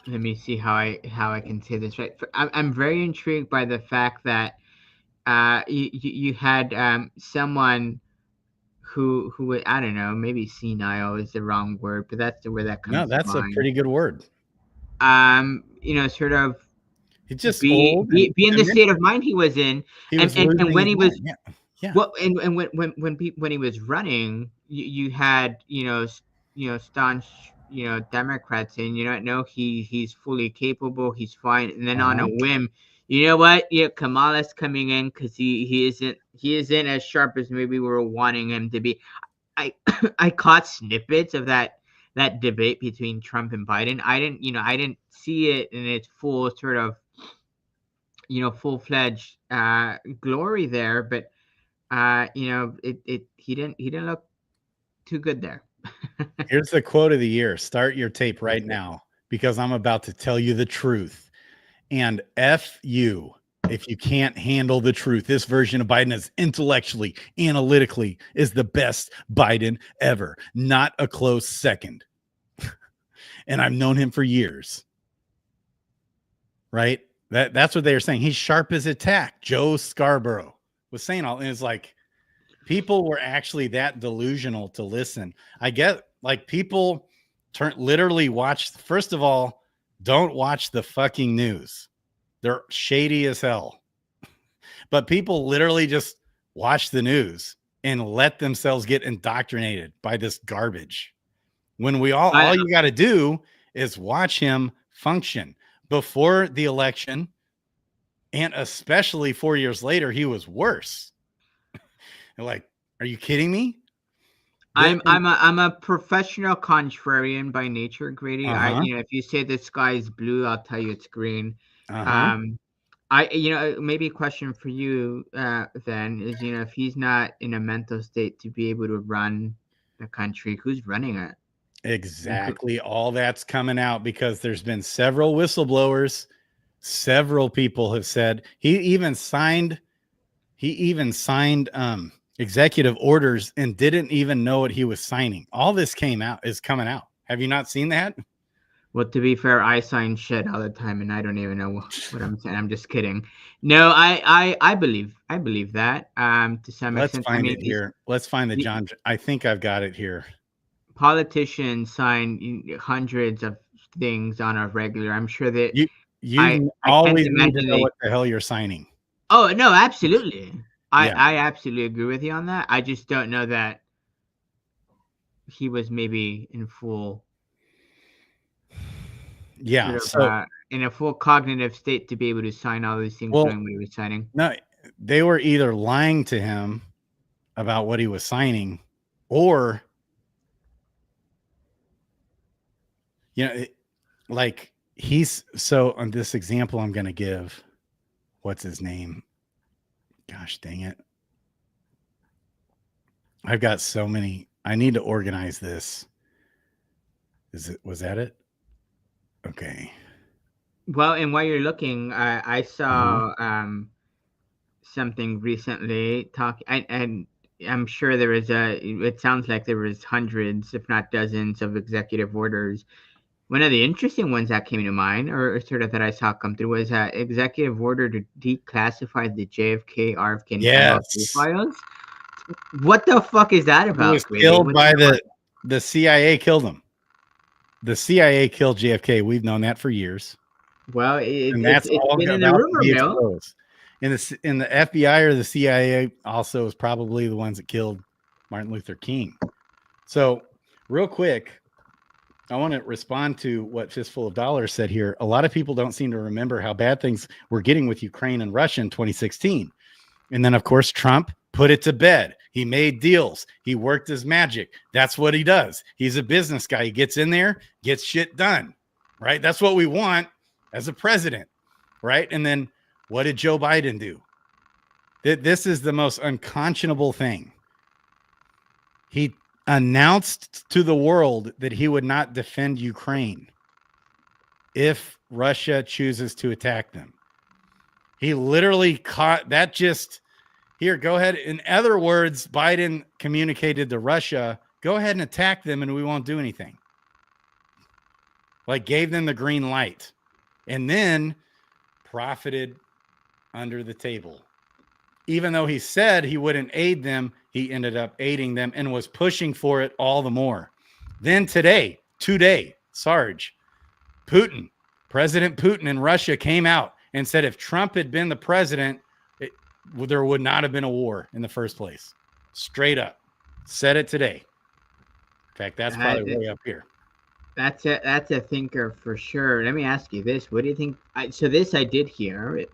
let me see how I can say this right. I'm very intrigued by the fact that you had someone who I don't know, maybe senile is the wrong word, but that's the word that comes. No, that's a pretty good word. Sort of. It's just be in the state of mind he was in, and when he was, well, and when he was running, you had staunch Democrats saying, no, he's fully capable, he's fine, and then on a whim, you know what? Yeah, Kamala's coming in because he isn't as sharp as maybe we were wanting him to be. I caught snippets of that debate between Trump and Biden. I didn't see it in its full sort of full-fledged glory there, but he didn't look too good there. Here's the quote of the year. Start your tape right now, because I'm about to tell you the truth. And F you if you can't handle the truth. This version of Biden is intellectually, analytically, is the best Biden ever. Not a close second. And I've known him for years. Right? That's what they were saying. He's sharp as a tack. Joe Scarborough was saying all, and it's like, people were actually that delusional to listen. I get, like, people literally watch. First of all, don't watch the fucking news. They're shady as hell. But people literally just watch the news and let themselves get indoctrinated by this garbage. When all you got to do is watch him function. Before the election, and especially 4 years later, he was worse. Like, Are you kidding me? I'm a professional contrarian by nature, Grady. Uh-huh. If you say the sky is blue, I'll tell you it's green. Uh-huh. Um, maybe a question for you then is, if he's not in a mental state to be able to run the country, who's running it? Exactly. All that's coming out because there's been several whistleblowers. Several people have said he even signed executive orders and didn't even know what he was signing. All this is coming out. Have you not seen that? Well, to be fair, I sign shit all the time, and I don't even know what I'm saying. I'm just kidding. No, I believe that. To some Let's extent. I find mean, it here. Let's find the the John. I think I've got it here. politicians sign hundreds of things on a regular. I'm sure that You I can't always need to imagine know what the hell you're signing. Oh no, absolutely. Yeah. I absolutely agree with you on that. I just don't know that he was maybe in full Yeah. in a full cognitive state to be able to sign all these things knowing what he was signing. No, they were either lying to him about what he was signing, or like he's so on this example I'm going to give. What's his name? Gosh dang it. I've got so many. I need to organize this. Was that it? Okay. Well, and while you're looking, I saw something recently and I'm sure it sounds like there was hundreds, if not dozens, of executive orders. One of the interesting ones that came to mind, or sort of that I saw come through, was that executive order to declassify the JFK, RFK, and MLK files. What the fuck is that about? He was killed by the CIA. Killed him. The CIA killed JFK. We've known that for years. Well, that's all been in the rumor mill. In the FBI or the CIA also is probably the ones that killed Martin Luther King. So, real quick, I want to respond to what Fistful of Dollars said here. A lot of people don't seem to remember how bad things were getting with Ukraine and Russia in 2016. And then, of course, Trump put it to bed. He made deals. He worked his magic. That's what he does. He's a business guy. He gets in there, gets shit done, right? That's what we want as a president, right? And then what did Joe Biden do? This is the most unconscionable thing. He announced to the world that he would not defend Ukraine if Russia chooses to attack them. He literally caught that. Just here, go ahead. In other words, Biden communicated to Russia, go ahead and attack them and we won't do anything. Like gave them the green light and then profited under the table. Even though he said he wouldn't aid them, he ended up aiding them and was pushing for it all the more. Then today, Sarge, President Putin in Russia came out and said if Trump had been the president, there would not have been a war in the first place. Straight up. Said it today. In fact, that's probably way up here. That's a thinker for sure. Let me ask you this. What do you think? So this I did hear.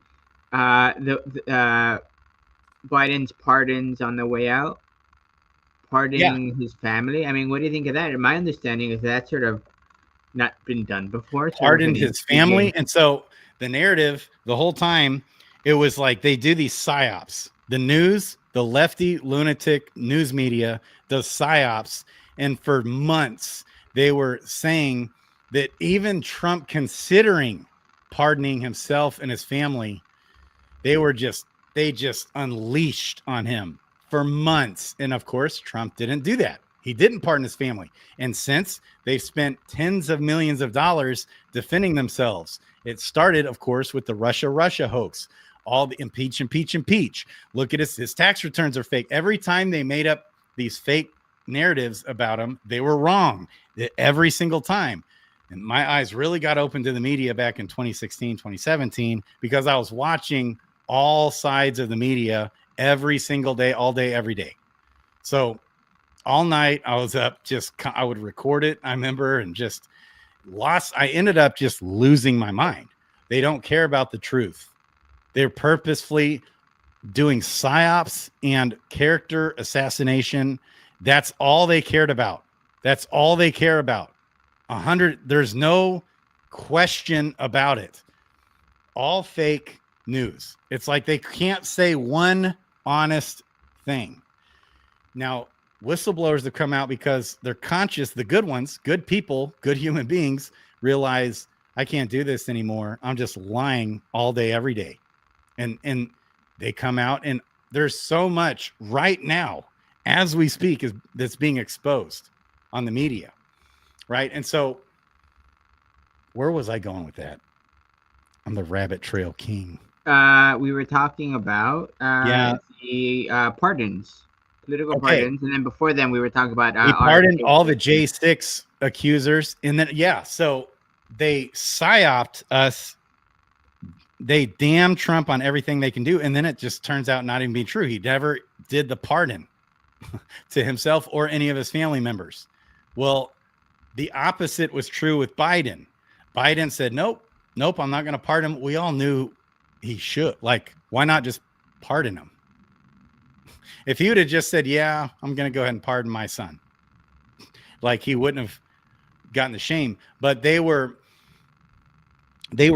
Biden's pardons on the way out, pardoning his family. I mean, what do you think of that? My understanding is that sort of not been done before. Pardoned his family. And so the narrative the whole time, it was like they do these psyops. The news, the lefty lunatic news media does psyops. And for months, they were saying that even Trump considering pardoning himself and his family, they just unleashed on him for months. And of course, Trump didn't do that. He didn't pardon his family. And since they've spent tens of millions of dollars defending themselves, it started, of course, with the Russia hoax. All the impeach. Look at his tax returns are fake. Every time they made up these fake narratives about him, they were wrong every single time. And my eyes really got open to the media back in 2016, 2017, because I was watching all sides of the media every single day, all day, every day. So all night I was up, I would record it. I remember and I ended up just losing my mind. They don't care about the truth. They're purposefully doing psyops and character assassination. That's all they cared about. That's all they care about. 100. There's no question about it. All fake news. It's like they can't say one honest thing. Now, whistleblowers have come out because they're conscious. The good ones, good people, good human beings realize I can't do this anymore. I'm just lying all day, every day. And they come out, and there's so much right now as we speak that's being exposed on the media. Right. And so where was I going with that? I'm the rabbit trail king. We were talking about the pardons, political pardons, and then before then we were talking about we pardoned all the J6 accusers, and then so they psyoped us. They damn Trump on everything they can do, and then it just turns out not even be true. He never did the pardon to himself or any of his family members. Well, the opposite was true with Biden. Biden said, nope, I'm not going to pardon him. We all knew he should. Like, why not just pardon him? If he would have just said, yeah, I'm going to go ahead and pardon my son, like, he wouldn't have gotten the shame. But they were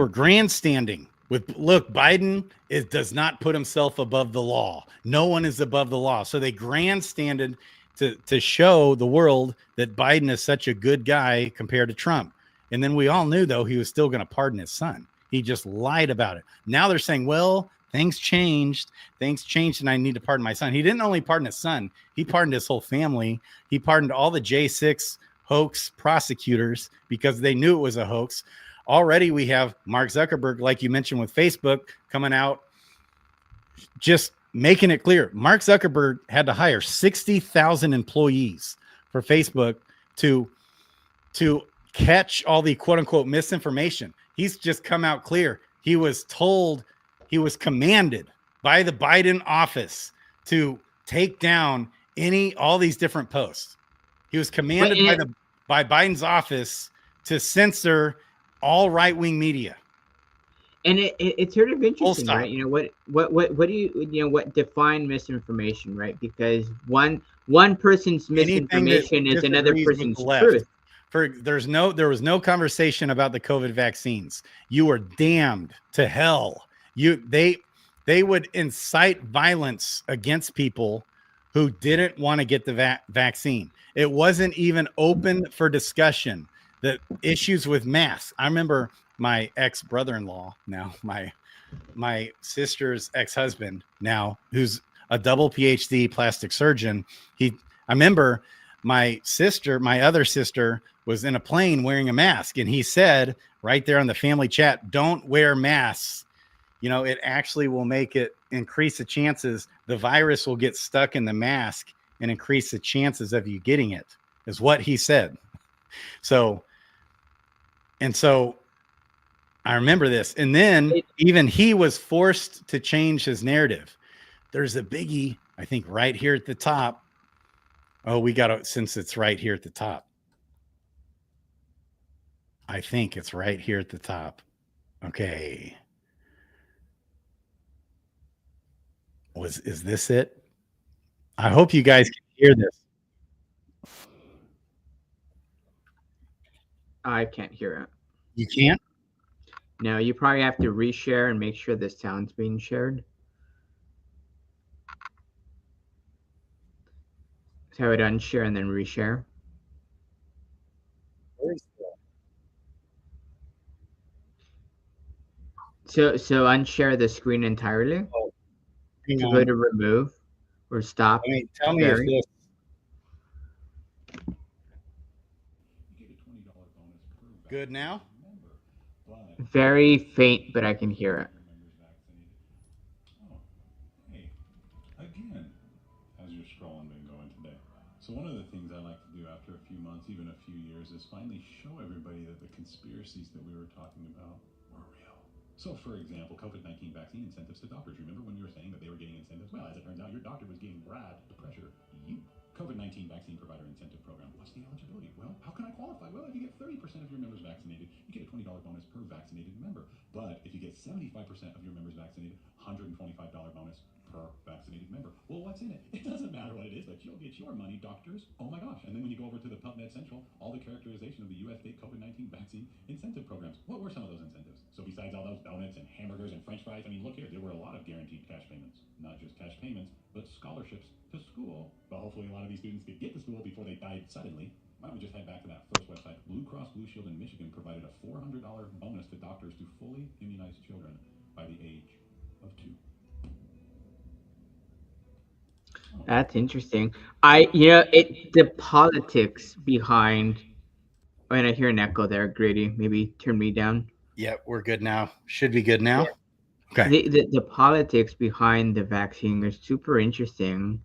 grandstanding with, look, Biden does not put himself above the law. No one is above the law. So they grandstanded to show the world that Biden is such a good guy compared to Trump. And then we all knew, though, he was still going to pardon his son. He just lied about it. Now they're saying, well, things changed, and I need to pardon my son. He didn't only pardon his son. He pardoned his whole family. He pardoned all the J6 hoax prosecutors because they knew it was a hoax. Already we have Mark Zuckerberg, like you mentioned with Facebook, coming out, just making it clear. Mark Zuckerberg had to hire 60,000 employees for Facebook to catch all the quote unquote misinformation. He's just come out clear. He was commanded by the Biden office to take down all these different posts. He was commanded by Biden's office to censor all right-wing media. And it's sort of interesting, right? You know, what do what define misinformation, right? Because one person's misinformation is another person's truth. There was no conversation about the COVID vaccines. You were damned to hell. They would incite violence against people who didn't want to get the vaccine. It wasn't even open for discussion. The issues with masks. I remember my ex-brother-in-law, now my sister's ex-husband, now, who's a double PhD plastic surgeon. I remember my other sister was in a plane wearing a mask, and he said right there on the family chat, don't wear masks. You know, it actually will increase the chances the virus will get stuck in the mask and increase the chances of you getting it, is what he said. So I remember this. And then even he was forced to change his narrative. There's a biggie, I think, right here at the top. Oh, since it's right here at the top. I think it's right here at the top. Okay. Is this it? I hope you guys can hear this. I can't hear it. You can't? No, you probably have to reshare and make sure the sound's being shared. So I would unshare and then reshare. So unshare the screen entirely. Oh, go to remove or stop. Tell me if this. Good now? Very faint, but I can hear it. Again, as you're scrolling and going today. So one of the things I like to do after a few months, even a few years, is finally show everybody that the conspiracies that we were talking about were real. So, for example, COVID-19 vaccine incentives to doctors. Remember when you were saying that they were getting incentives? Well, as it turns out, your doctor was getting Brad to pressure you. COVID-19 vaccine provider incentive program. What's the eligibility? Well, how can I qualify? Well, if you get 30% of your members vaccinated, you get a $20 bonus per vaccinated member. But if you get get 75% of your members vaccinated, $125 bonus per vaccinated member. Well, what's in it? It doesn't matter what it is, but you'll get your money, doctors. Oh my gosh. And then when you go over to the PubMed Central, all the characterization of the U.S. state COVID-19 vaccine incentive programs. What were some of those incentives? So besides all those donuts and hamburgers and french fries, I mean, look here, there were a lot of guaranteed cash payments. Not just cash payments, but scholarships to school. But hopefully a lot of these students could get to school before they died suddenly. Why don't we just head back to that first website? Blue Cross Blue Shield in Michigan provided a $400 bonus to doctors to fully immunize children by the age of 2. That's interesting. The politics behind. Oh, and I hear an echo there, Grady. Maybe turn me down. Yeah, we're good now. Should be good now. Yeah. Okay. The politics behind the vaccine is super interesting.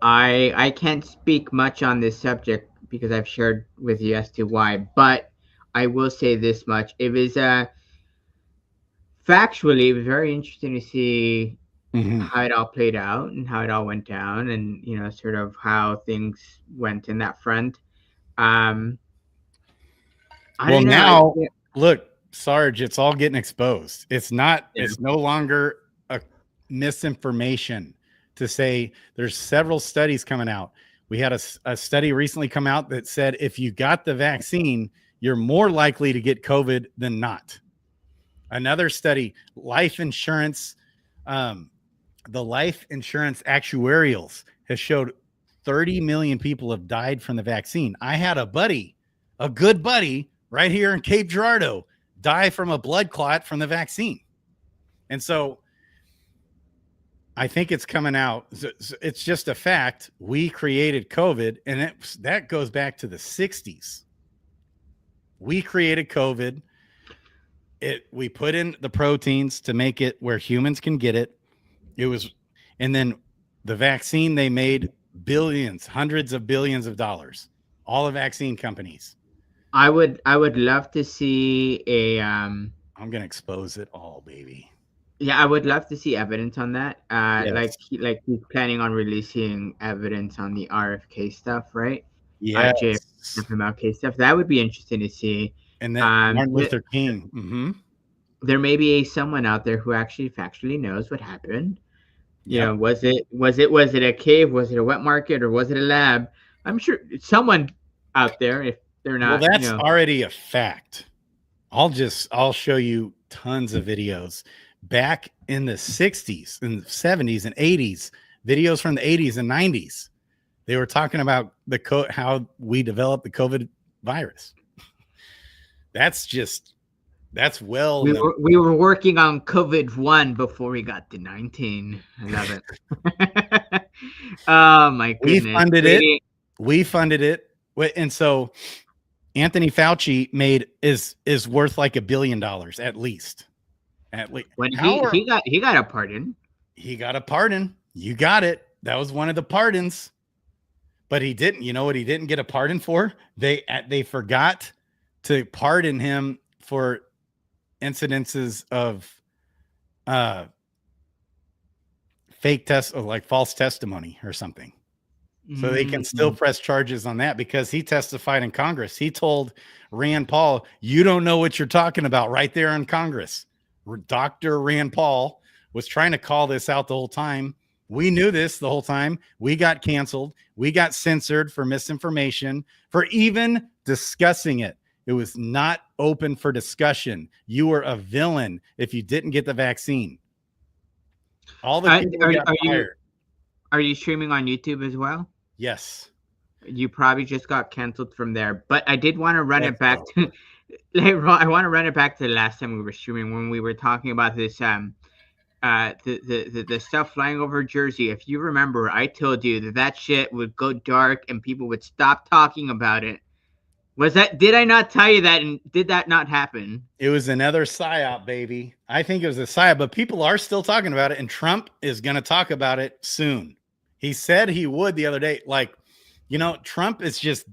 I can't speak much on this subject because I've shared with you as to why, but I will say this much: it was factually, it was very interesting to see how it all played out and how it all went down, and sort of how things went in that front. Now, look, Sarge, it's all getting exposed. It's not. Yeah. It's no longer a misinformation to say. There's several studies coming out. We had a study recently come out that said if you got the vaccine, you're more likely to get COVID than not. Another study, life insurance. The life insurance actuarials has showed 30 million people have died from the vaccine. I had a good buddy right here in Cape Girardeau die from a blood clot from the vaccine. And so I think it's coming out. It's just a fact. We created COVID, and that goes back to the 60s. We created COVID. We put in the proteins to make it where humans can get it. And then the vaccine, they made billions, hundreds of billions of dollars, all the vaccine companies. I would love to see I'm going to expose it all, baby. Yeah, I would love to see evidence on that. Yes. Like he's planning on releasing evidence on the RFK stuff, right? Yeah. MLK stuff. That would be interesting to see. And then Martin Luther King. Mm-hmm. There may be someone out there who actually factually knows what happened. Was it a cave? Was it a wet market, or was it a lab? I'm sure someone out there, if they're not. Well, that's already a fact. I'll show you tons of videos back in the 60s and 70s and 80s, videos from the 80s and 90s. They were talking about how we developed the COVID virus. That's well. We were working on COVID-1 before we got to 19. I love it. Oh my goodness. We funded it. And so Anthony Fauci is worth like $1 billion at least. When he got a pardon. He got a pardon. You got it. That was one of the pardons. But he didn't. You know what he didn't get a pardon for? They forgot to pardon him for incidences of fake tests, or like false testimony or something. So they can still press charges on that because he testified in Congress. He told Rand Paul, "You don't know what you're talking about," right there in Congress. Dr. Rand Paul was trying to call this out the whole time. We knew this the whole time. We got canceled. We got censored for misinformation, for even discussing it. It was not open for discussion. You were a villain if you didn't get the vaccine. All the people got fired. Are you streaming on YouTube as well? Yes. You probably just got canceled from there. But I did want to run it back to I want to run it back to the last time we were streaming, when we were talking about this the stuff flying over Jersey. If you remember, I told you that shit would go dark and people would stop talking about it. Did I not tell you that, and did that not happen? It was another psyop, baby. I think it was a psyop, but people are still talking about it, and Trump is going to talk about it soon. He said he would the other day. Trump is just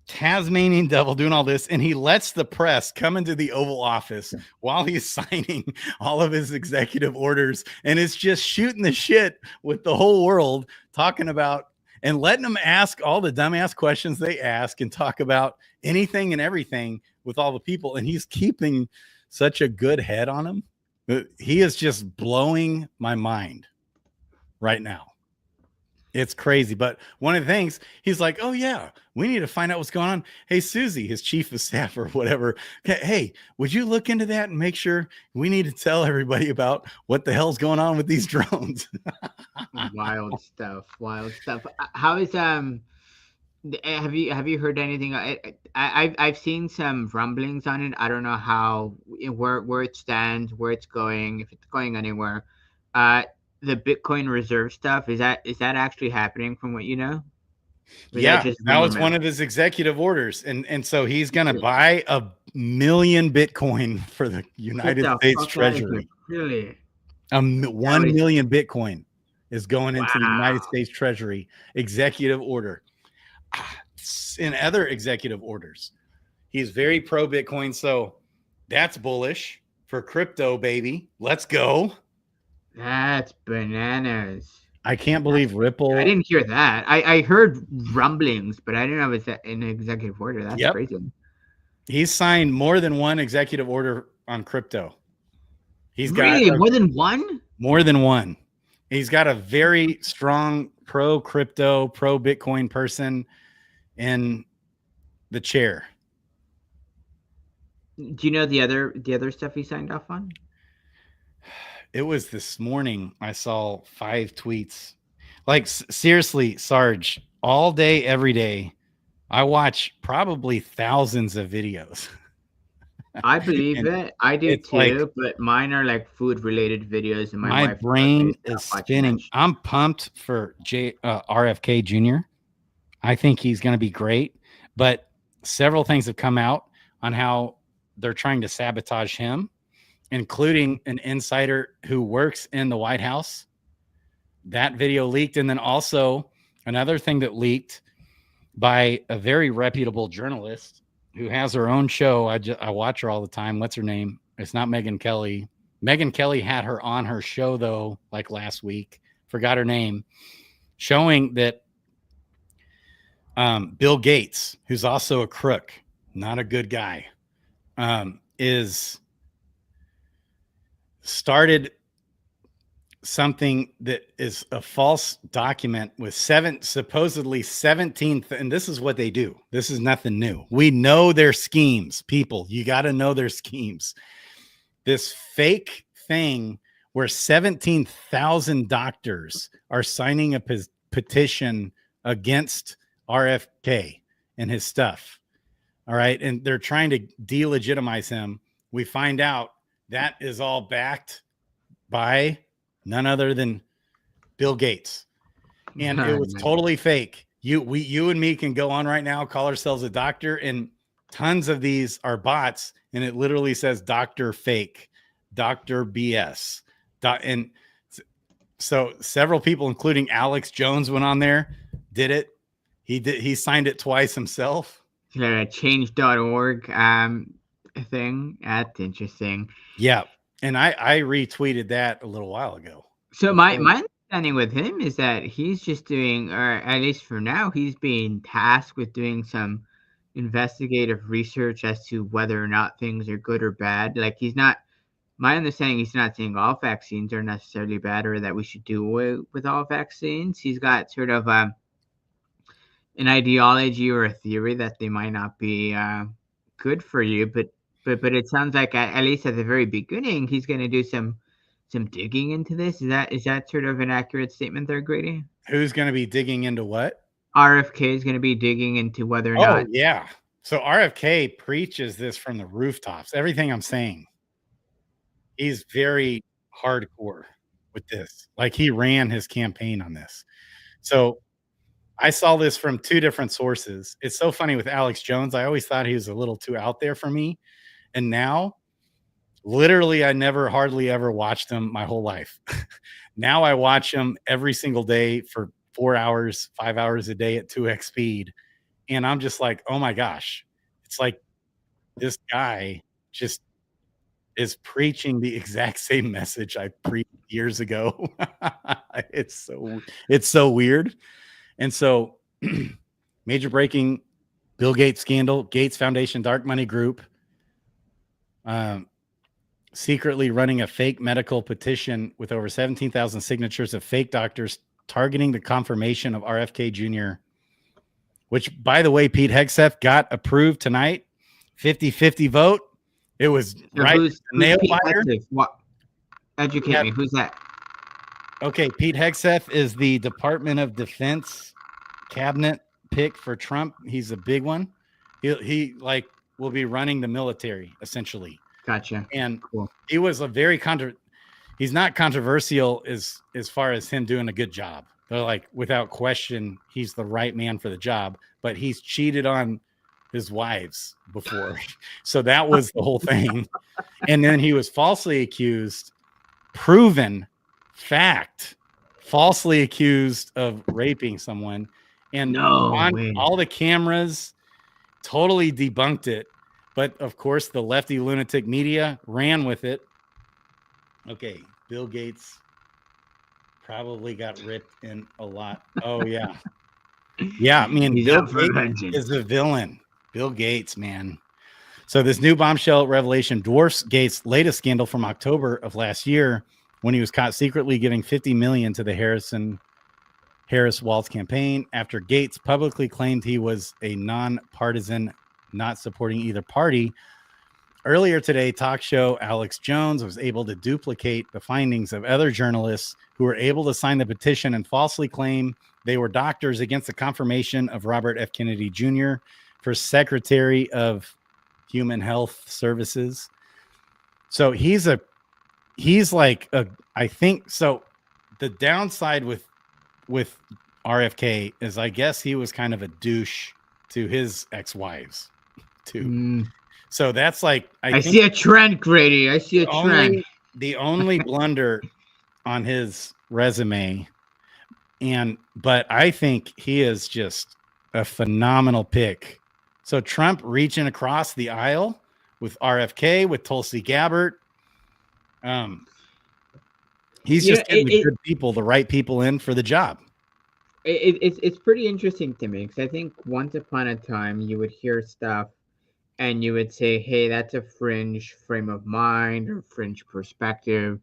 Tasmanian devil doing all this, and he lets the press come into the Oval Office while he's signing all of his executive orders, and it's just shooting the shit with the whole world, talking about and letting them ask all the dumbass questions they ask and talk about anything and everything with all the people, and he's keeping such a good head on him. He is just blowing my mind right now. It's crazy. But one of the things he's like, oh yeah, we need to find out what's going on. Hey, Susie, his chief of staff or whatever. Hey, would you look into that and make sure we need to tell everybody about what the hell's going on with these drones? Wild stuff. How is have you heard anything? I've seen some rumblings on it. I don't know how where it stands, where it's going, if it's going anywhere. The Bitcoin reserve stuff, is that actually happening from what you know? Yeah, that was one of his executive orders, and so he's gonna buy 1 million Bitcoin for the United States Treasury. Really? 1 million Bitcoin is going into the United States Treasury. Executive order. In other executive orders, he's very pro Bitcoin, so that's bullish for crypto, baby. Let's go. That's bananas. I can't believe Ripple. I didn't hear that. I heard rumblings, but I didn't know it was an executive order. That's crazy. He's signed more than one executive order on crypto. He's really more than one? More than one. He's got a very strong pro crypto, pro Bitcoin person in the chair. Do you know the other stuff he signed off on? It was this morning. I saw 5 tweets. Like, seriously, Sarge, all day, every day, I watch probably thousands of videos. I believe it. I do too, like, but mine are like food related videos, and my brain is spinning. I'm pumped for RFK Jr. I think he's going to be great, but several things have come out on how they're trying to sabotage him, including an insider who works in the White House. That video leaked. And then also another thing that leaked by a very reputable journalist who has her own show. I watch her all the time. What's her name? It's not Megyn Kelly. Megyn Kelly had her on her show, though, like last week. Forgot her name. Showing that Bill Gates, who's also a crook, not a good guy, is started something that is a false document with supposedly 17th. And this is what they do. This is nothing new. We know their schemes, people. You got to know their schemes. This fake thing where 17,000 doctors are signing a petition against RFK and his stuff. All right. And they're trying to delegitimize him. We find out that is all backed by none other than Bill Gates. And it was totally fake. You and me can go on right now, call ourselves a doctor, and tons of these are bots. And it literally says Dr. Fake, Dr. BS. And so several people, including Alex Jones, went on there, did it. He signed it twice himself. Change.org thing. That's interesting. Yeah. And I retweeted that a little while ago. So my understanding with him is that he's just doing, or at least for now, he's being tasked with doing some investigative research as to whether or not things are good or bad. Like, he's not, my understanding, he's not saying all vaccines are necessarily bad or that we should do away with all vaccines. He's got sort of an ideology or a theory that they might not be good for you, but it sounds like at least at the very beginning, he's going to do some digging into this. Is that sort of an accurate statement there, Grady? Who's going to be digging into what? RFK is going to be digging into whether or not. Yeah. So RFK preaches this from the rooftops. Everything I'm saying, he's very hardcore with this. Like, he ran his campaign on this. So I saw this from 2 different sources. It's so funny with Alex Jones. I always thought he was a little too out there for me. And now, literally, I never hardly ever watched him my whole life. Now I watch him every single day for 4 hours, 5 hours a day at 2x speed. And I'm just like, oh my gosh, it's like this guy just is preaching the exact same message I preached years ago. It's so weird. And so major breaking Bill Gates scandal, Gates Foundation dark money group, secretly running a fake medical petition with over 17,000 signatures of fake doctors targeting the confirmation of RFK Jr., which, by the way, Pete Hegseth got approved tonight. 50-50 vote. It was So right. who's Nail Pete biter. Hegseth? What? Educate me. Who's that? Okay, Pete Hegseth is the Department of Defense cabinet pick for Trump. He's a big one. He like will be running the military essentially. Gotcha. And Cool. he was a very he's not controversial as far as him doing a good job. They're like, without question, he's the right man for the job, but he's cheated on his wives before. So that was the whole thing. And then he was falsely accused, proven fact, falsely accused of raping someone. And No on way. all the cameras totally debunked it. But of course, the lefty lunatic media ran with it. Okay, Bill Gates probably got ripped in a lot. Oh, yeah. Yeah, I mean, He's Bill out for Gates vengeance. is the villain. Bill Gates, man. So this new bombshell revelation dwarfs Gates' latest scandal from October of last year when he was caught secretly giving $50 million to the Harris-Walz campaign after Gates publicly claimed he was a nonpartisan, not supporting either party. Earlier today, talk show Alex Jones was able to duplicate the findings of other journalists who were able to sign the petition and falsely claim they were doctors against the confirmation of Robert F. Kennedy Jr. for Secretary of Human Health Services. So he's like I think so. The downside with RFK is I guess he was kind of a douche to his ex-wives too. So that's like I see a trend, Grady. I see a trend. The only blunder on his resume, but I think he is just a phenomenal pick. So Trump reaching across the aisle with RFK, with Tulsi Gabbard. He's just getting the good people, the right people in for the job. It's pretty interesting to me because I think once upon a time you would hear stuff and you would say, hey, that's a fringe frame of mind or fringe perspective.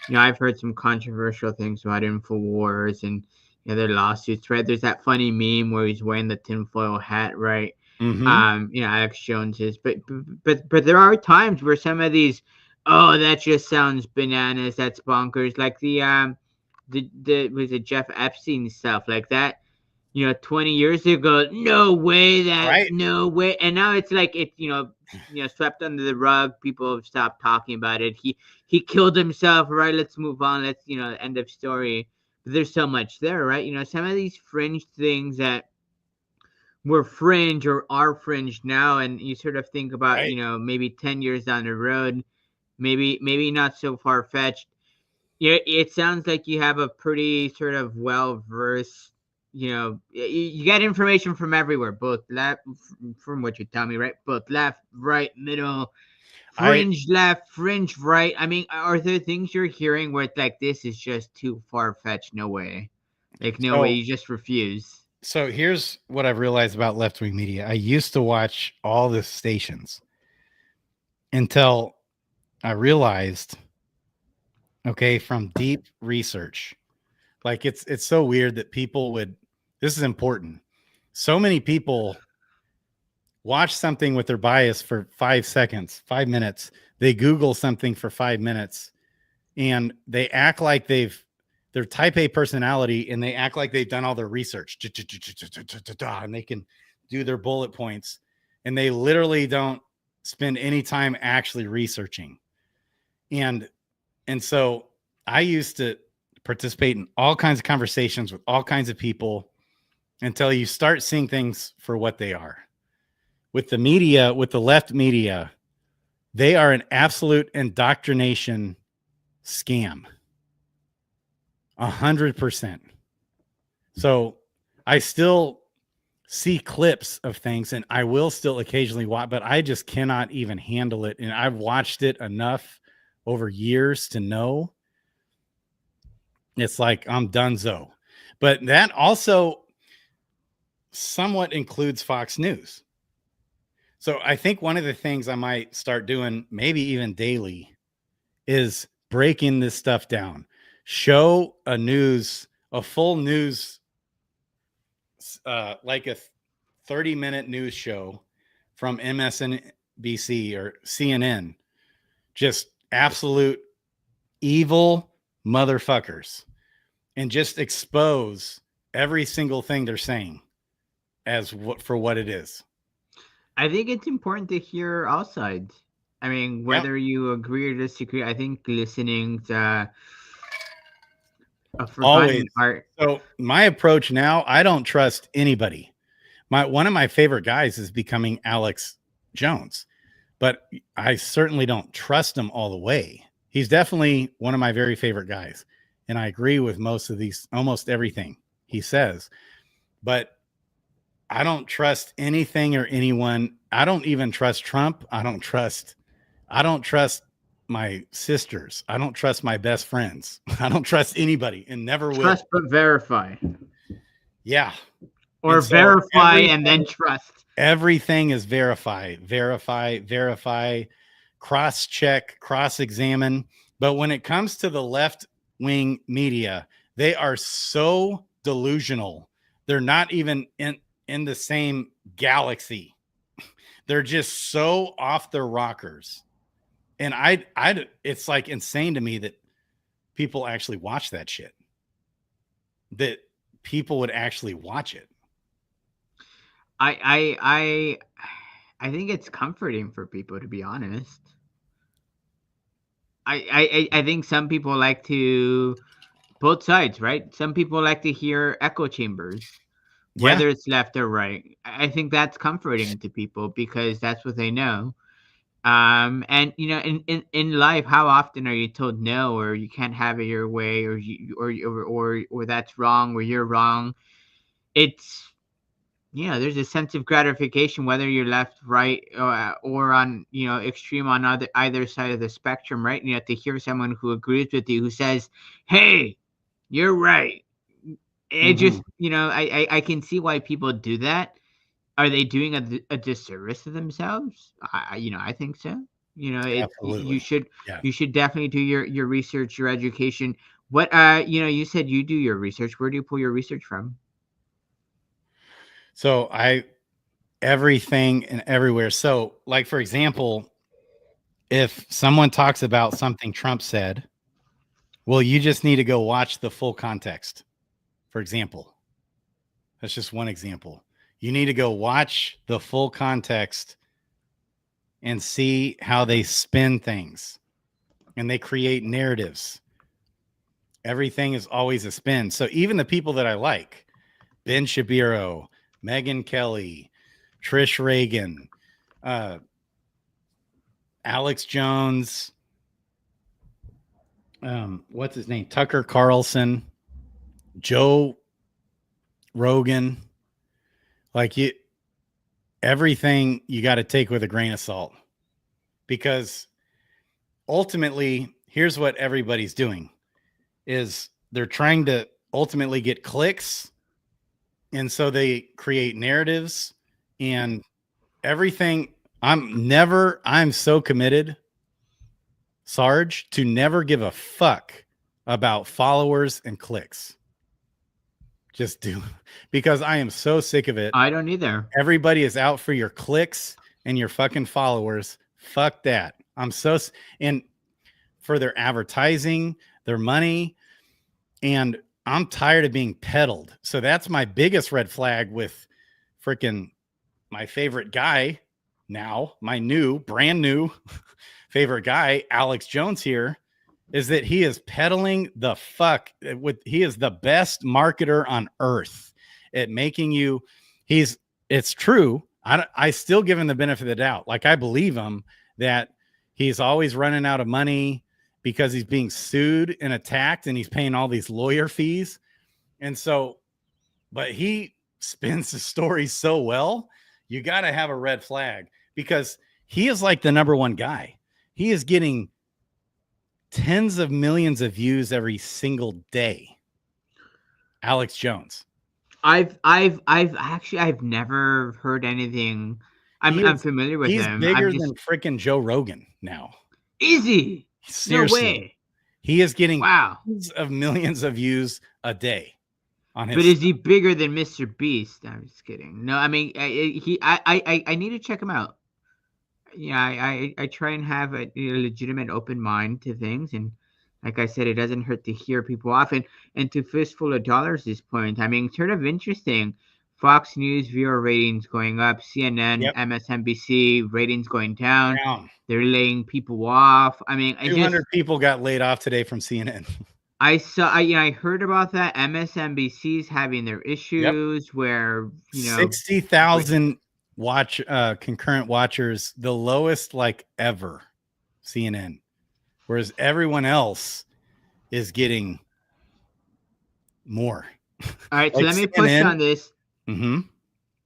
You know, I've heard some controversial things about InfoWars and their lawsuits, right? There's that funny meme where he's wearing the tinfoil hat, right? Mm-hmm. Alex Jones is, but there are times where some of these, oh, that just sounds bananas, that's bonkers. Like the was it Jeff Epstein stuff like that? 20 years ago, no way, no way. And now it's like it, swept under the rug. People have stopped talking about it. He killed himself, right? Let's move on. Let's, end of story. But there's so much there, right? Some of these fringe things that were fringe or are fringe now, and you sort of think about, right. Maybe 10 years down the road, maybe not so far fetched. Yeah, it sounds like you have a pretty sort of well-versed, you get information from everywhere, both left, from what you tell me, right? Both left, right, middle, fringe left, fringe right. I mean, are there things you're hearing where it's like, this is just too far-fetched? No way. Like, no way, you just refuse. So here's what I've realized about left-wing media. I used to watch all the stations until I realized, okay, from deep research, like it's so weird that people would, this is important. So many people watch something with their bias for 5 seconds, 5 minutes. They Google something for 5 minutes and they act like they're type A personality and they act like they've done all their research and they can do their bullet points and they literally don't spend any time actually researching. And so I used to participate in all kinds of conversations with all kinds of people until you start seeing things for what they are. With the media, with the left media, they are an absolute indoctrination scam. 100%. So I still see clips of things and I will still occasionally watch, but I just cannot even handle it. And I've watched it enough over years to know it's like I'm donezo. But that also somewhat includes Fox News. So I think one of the things I might start doing, maybe even daily, is breaking this stuff down. Show a full news, like a 30-minute news show from MSNBC or CNN, just absolute evil motherfuckers, and just expose every single thing they're saying as what it is. I think it's important to hear all sides. I mean, whether you agree or disagree, I think listening's a Always. fun art. So my approach now, I don't trust anybody. One of my favorite guys is becoming Alex Jones, but I certainly don't trust him all the way. He's definitely one of my very favorite guys, and I agree with almost everything he says, but I don't trust anything or anyone. I don't even trust Trump. I don't trust my sisters. I don't trust my best friends. I don't trust anybody, and never will. Trust but verify. Yeah. Or And so verify and then trust. Everything is verify, cross-check, cross-examine. But when it comes to the left-wing media, they are so delusional. They're not even in the same galaxy. They're just so off their rockers. And it's like insane to me that people actually watch that shit. That people would actually watch it. I think it's comforting for people, to be honest. I think some people like to both sides, right? Some people like to hear echo chambers, whether it's left or right. I think that's comforting to people because that's what they know. And in life, how often are you told no, or you can't have it your way, or that's wrong, or you're wrong? It's there's a sense of gratification whether you're left, right, or on extreme on either side of the spectrum, right? To hear someone who agrees with you, who says, "Hey, you're right." It just I can see why people do that. Are they doing a disservice to themselves? I think so. Absolutely. You should definitely do your research, your education. What you said you do your research. Where do you pull your research from? So everything and everywhere. So, like, for example, if someone talks about something Trump said, well, you just need to go watch the full context. For example, that's just one example. You need to go watch the full context and see how they spin things and they create narratives. Everything is always a spin. So even the people that I like, Ben Shapiro, Megyn Kelly, Trish Reagan, Alex Jones, what's his name? Tucker Carlson, Joe Rogan. Like, everything you got to take with a grain of salt, because ultimately, here's what everybody's doing is they're trying to ultimately get clicks. And so they create narratives and everything. I'm so committed, Sarge, to never give a fuck about followers and clicks. Just do, because I am so sick of it. I don't either. Everybody is out for your clicks and your fucking followers. Fuck that. And for their advertising, their money, and I'm tired of being peddled. So that's my biggest red flag with freaking my favorite guy now, my brand new favorite guy, Alex Jones here, is that he is peddling the fuck he is the best marketer on earth at making it's true. I still give him the benefit of the doubt. Like, I believe him that he's always running out of money because he's being sued and attacked and he's paying all these lawyer fees. And so, but he spins the story so well, you got to have a red flag, because he is like the number one guy. He is getting tens of millions of views every single day. Alex Jones. I've never heard anything. I'm familiar with He's him. bigger than freaking Joe Rogan now. Is he? Seriously. No way. He is getting Wow. tens of millions of views a day on his. But is he bigger than Mr. Beast? I'm just kidding. No, I mean I need to check him out. Yeah, I try and have a legitimate open mind to things, and like I said, it doesn't hurt to hear people off. And to Fistful of Dollars this point, I mean, sort of interesting. Fox News viewer ratings going up, CNN, Yep. MSNBC ratings going down. Down. They're laying people off. I mean, 200 people got laid off today from CNN. I heard about that. MSNBC's having their issues where 60,000 concurrent watchers, the lowest like ever. CNN, whereas everyone else is getting more. All right, so like let me CNN, push on this. Mm-hmm.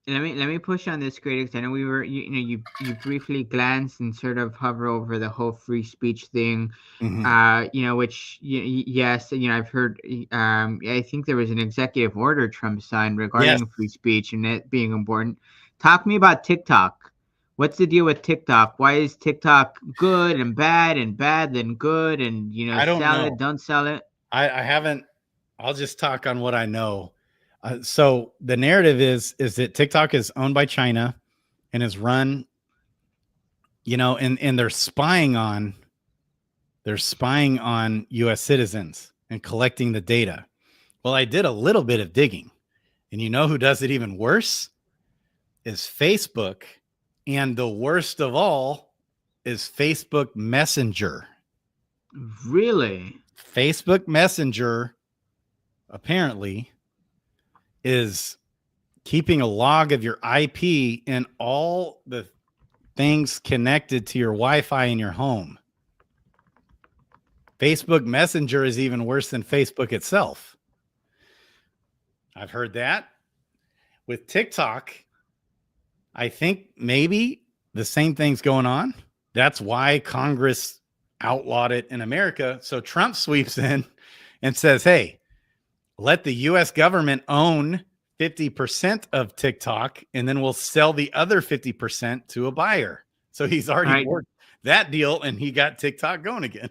Let me push on this, Grady, because I know we were you briefly glanced and sort of hover over the whole free speech thing, which yes, I've heard. I think there was an executive order Trump signed regarding free speech and it being important. Talk to me about TikTok. What's the deal with TikTok? Why is TikTok good and bad then good and I don't sell know. it, don't sell it? I haven't. I'll just talk on what I know. So the narrative is that TikTok is owned by China and is run, and they're spying on US citizens and collecting the data. Well, I did a little bit of digging, and you know who does it even worse is Facebook, and the worst of all is Facebook Messenger. Really? Facebook Messenger apparently is keeping a log of your IP and all the things connected to your Wi-Fi in your home. Facebook Messenger is even worse than Facebook itself. I've heard that. With TikTok, I think maybe the same thing's going on. That's why Congress outlawed it in America. So Trump sweeps in and says, hey, let the U.S. government own 50% of TikTok, and then we'll sell the other 50% to a buyer. So he's already worked that deal, and he got TikTok going again.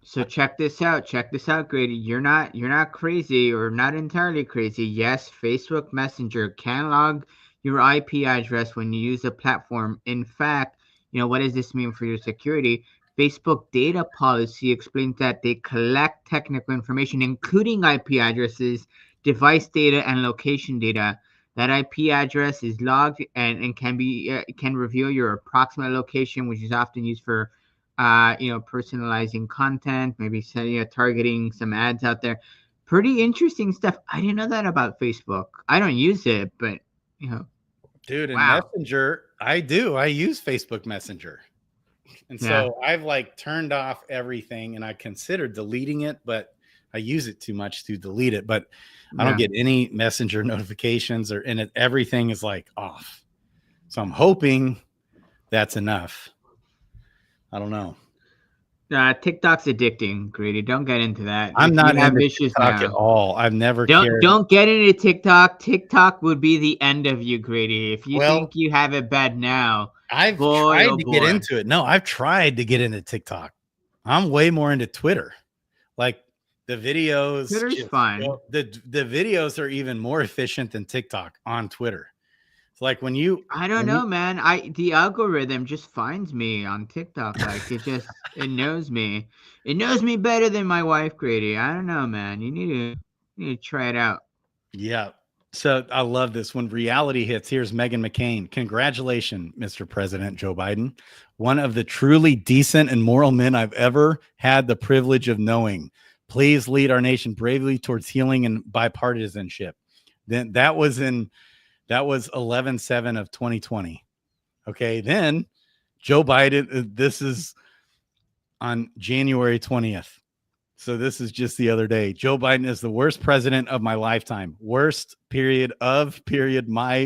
So check this out. Grady. You're not crazy or not entirely crazy. Yes, Facebook Messenger can log your IP address when you use the platform. In fact, what does this mean for your security? Facebook data policy explains that they collect technical information, including IP addresses, device data, and location data. That IP address is logged and can reveal your approximate location, which is often used for, personalizing content, maybe targeting some ads out there. Pretty interesting stuff. I didn't know that about Facebook. I don't use it, but dude, and Messenger, I do. I use Facebook Messenger. And so I've turned off everything, and I considered deleting it, but I use it too much to delete it. But I don't get any Messenger notifications everything is off. So I'm hoping that's enough. I don't know. TikTok's addicting, Grady. Don't get into that. I'm not into TikTok at all. I've never cared. Don't get into TikTok. TikTok would be the end of you, Grady. If you think you have it bad now. I've tried to get into it. No, I've tried to get into TikTok. I'm way more into Twitter. The videos. Twitter's fine. The videos are even more efficient than TikTok on Twitter. It's when you. I don't know, man. The algorithm just finds me on TikTok. It knows me. It knows me better than my wife, Grady. I don't know, man. You need to try it out. Yeah. So I love this. When reality hits, here's Meghan McCain. Congratulations, Mr. President Joe Biden. One of the truly decent and moral men I've ever had the privilege of knowing. Please lead our nation bravely towards healing and bipartisanship. Then that was 11/7 of 2020. Okay. Then Joe Biden, this is on January 20th. So this is just the other day. Joe Biden is the worst president of my lifetime. Worst my lifetime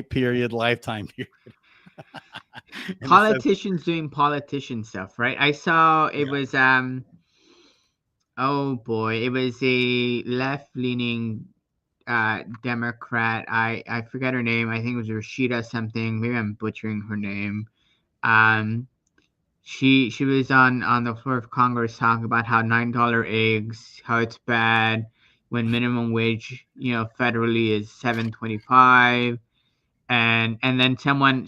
period. Politicians doing politician stuff, right? I saw it was oh boy, it was a left-leaning Democrat. I forget her name. I think it was Rashida something. Maybe I'm butchering her name. Um, she was on the floor of Congress talking about how $9 eggs, how it's bad when minimum wage, federally is $7.25, and then someone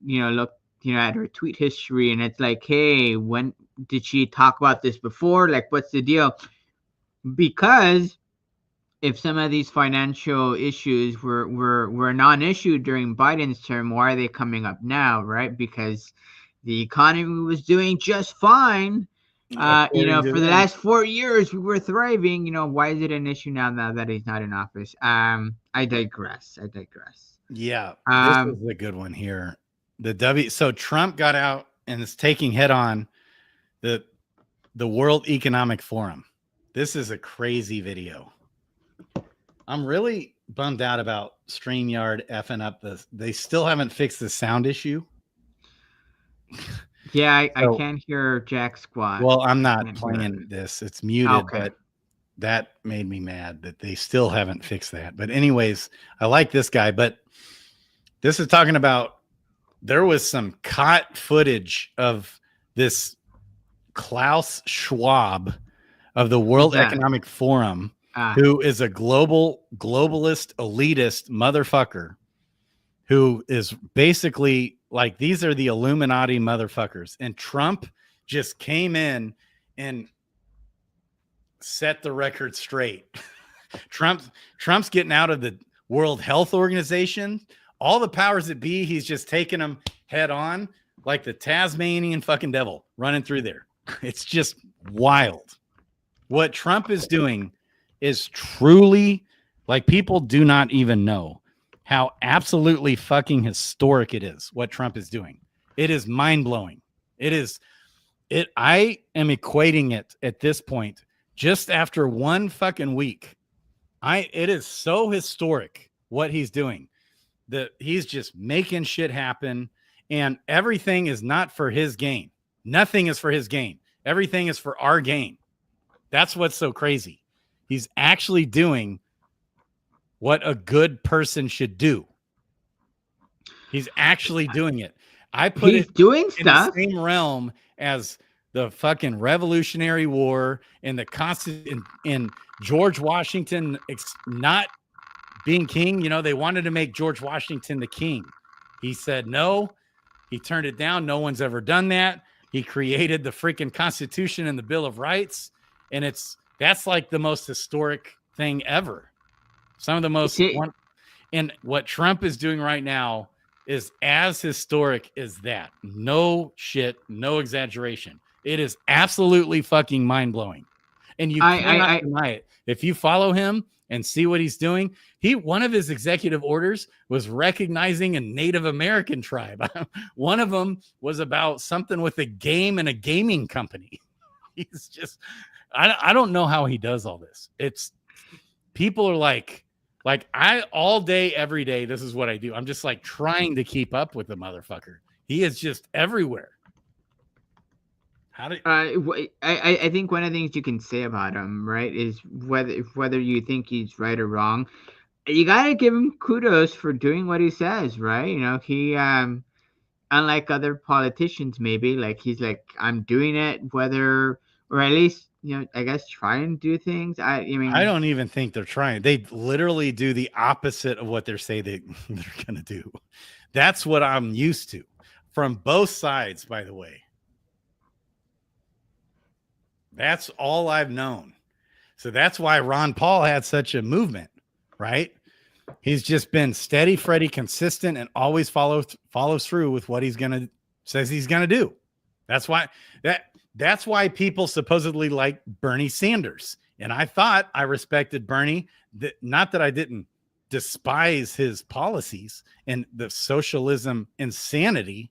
looked at her tweet history, and it's like, hey, when did she talk about this before? Like, what's the deal? Because if some of these financial issues were non-issue during Biden's term, why are they coming up now, right? Because the economy was doing just fine. According to For the them. last 4 years we were thriving. Why is it an issue now that he's not in office? I digress. Yeah, this is a good one here. So Trump got out and is taking head on the World Economic Forum. This is a crazy video. I'm really bummed out about StreamYard effing up this. They still haven't fixed the sound issue. Yeah, I can't hear Jack squat. Well, I'm not playing this. It's muted, Okay. but that made me mad that they still haven't fixed that. But anyways, I like this guy, but this is talking about there was some caught footage of this Klaus Schwab of the World Economic Forum, who is a globalist, elitist motherfucker who is basically like, these are the Illuminati motherfuckers. And Trump just came in and set the record straight. Trump's getting out of the World Health Organization. All the powers that be, he's just taking them head on like the Tasmanian fucking devil running through there. It's just wild. What Trump is doing is truly, like, people do not even know how absolutely fucking historic it is what Trump is doing. It is mind-blowing. I am equating it at this point, just after one fucking week. It is so historic what he's doing, that he's just making shit happen, and everything is not for his gain. Nothing is for his gain. Everything is for our gain. That's what's so crazy. He's actually doing what a good person should do. He's actually doing it. I put it doing in stuff the same realm as the fucking Revolutionary War and the Constitution, and George Washington not being king. They wanted to make George Washington the king. He said no. He turned it down. No one's ever done that. He created the freaking Constitution and the Bill of Rights, and that's like the most historic thing ever. Some of the most and what Trump is doing right now is as historic as that. No shit, no exaggeration. It is absolutely fucking mind-blowing. And you cannot deny it. If you follow him and see what he's doing, one of his executive orders was recognizing a Native American tribe. One of them was about something with a game and a gaming company. He's just, I don't know how he does all this. People are like I all day, every day, this is what I do. I'm just like trying to keep up with the motherfucker. He is just everywhere. I think one of the things you can say about him, right, is whether you think he's right or wrong, you gotta give him kudos for doing what he says, right? He unlike other politicians, maybe, like, he's like, I'm doing it, whether, or at least, I guess, try and do things. I mean, I don't even think they're trying. They literally do the opposite of what they're they're gonna do. That's what I'm used to from both sides, by the way. That's all I've known. So that's why Ron Paul had such a movement, right? He's just been steady, Freddy, consistent, and always follows through with what says he's gonna do. That's why people supposedly like Bernie Sanders. And I thought I respected Bernie, not that I didn't despise his policies and the socialism insanity.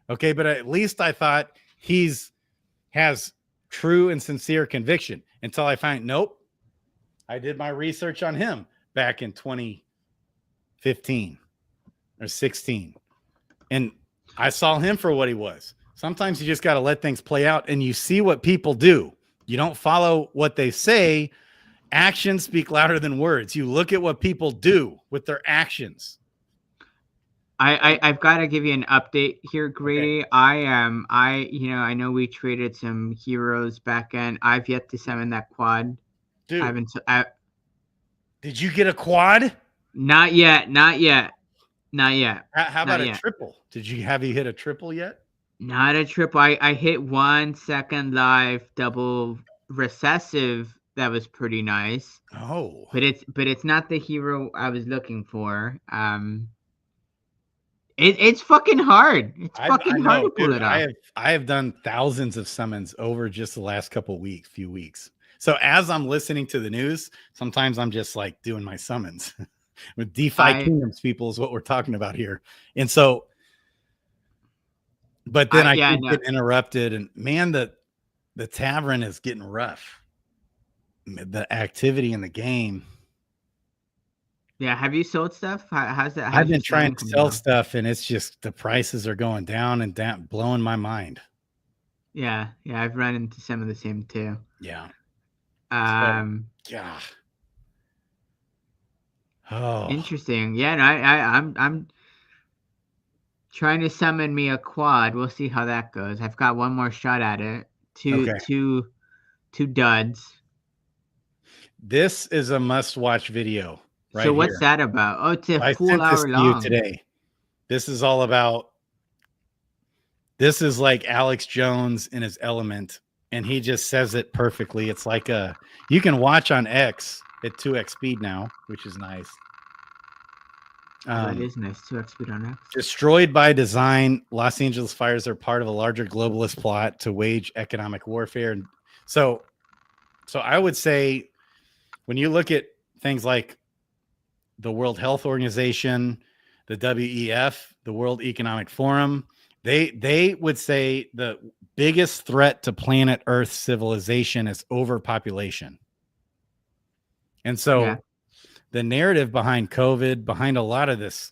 Okay, but at least I thought has true and sincere conviction, until I find, nope, I did my research on him back in 2015 or 16. And I saw him for what he was. Sometimes you just got to let things play out, and you see what people do. You don't follow what they say Actions speak louder than words. You look at what people do with their actions. I've got to give you an update here, Grady. I know we traded some heroes back end. I've yet to summon that quad. Dude, did you get a quad? Not yet. How about Not a yet. triple? Have you hit a triple yet? Not a triple. I hit 1 second life double recessive. That was pretty nice. Oh, But it's not the hero I was looking for. It's fucking hard. It's fucking hard to pull it off. I have done thousands of summons over just the last few weeks. So as I'm listening to the news, sometimes I'm just like doing my summons. With DeFi Kingdoms people is what we're talking about here. And so, but then I get interrupted, and man, the tavern is getting rough. The activity in the game. Yeah, have you sold stuff? How's that? I've been trying to sell stuff, and it's just the prices are going down and down, blowing my mind. Yeah, I've run into some of the same too. Yeah. Yeah. Oh, interesting. Yeah, no, I'm trying to summon me a quad. We'll see how that goes. I've got one more shot at it. Two duds. This is a must-watch video. Right. So what's that about? Oh, it's a full hour long. Today. This is all about. This is like Alex Jones in his element, and he just says it perfectly. It's like you can watch on X at 2x speed now, which is nice. That is nice. 2x speed on X. Destroyed by design, Los Angeles fires are part of a larger globalist plot to wage economic warfare. And so I would say, when you look at things like the World Health Organization, the WEF, the World Economic Forum, they would say the biggest threat to planet Earth civilization is overpopulation. And so the narrative behind COVID, behind a lot of this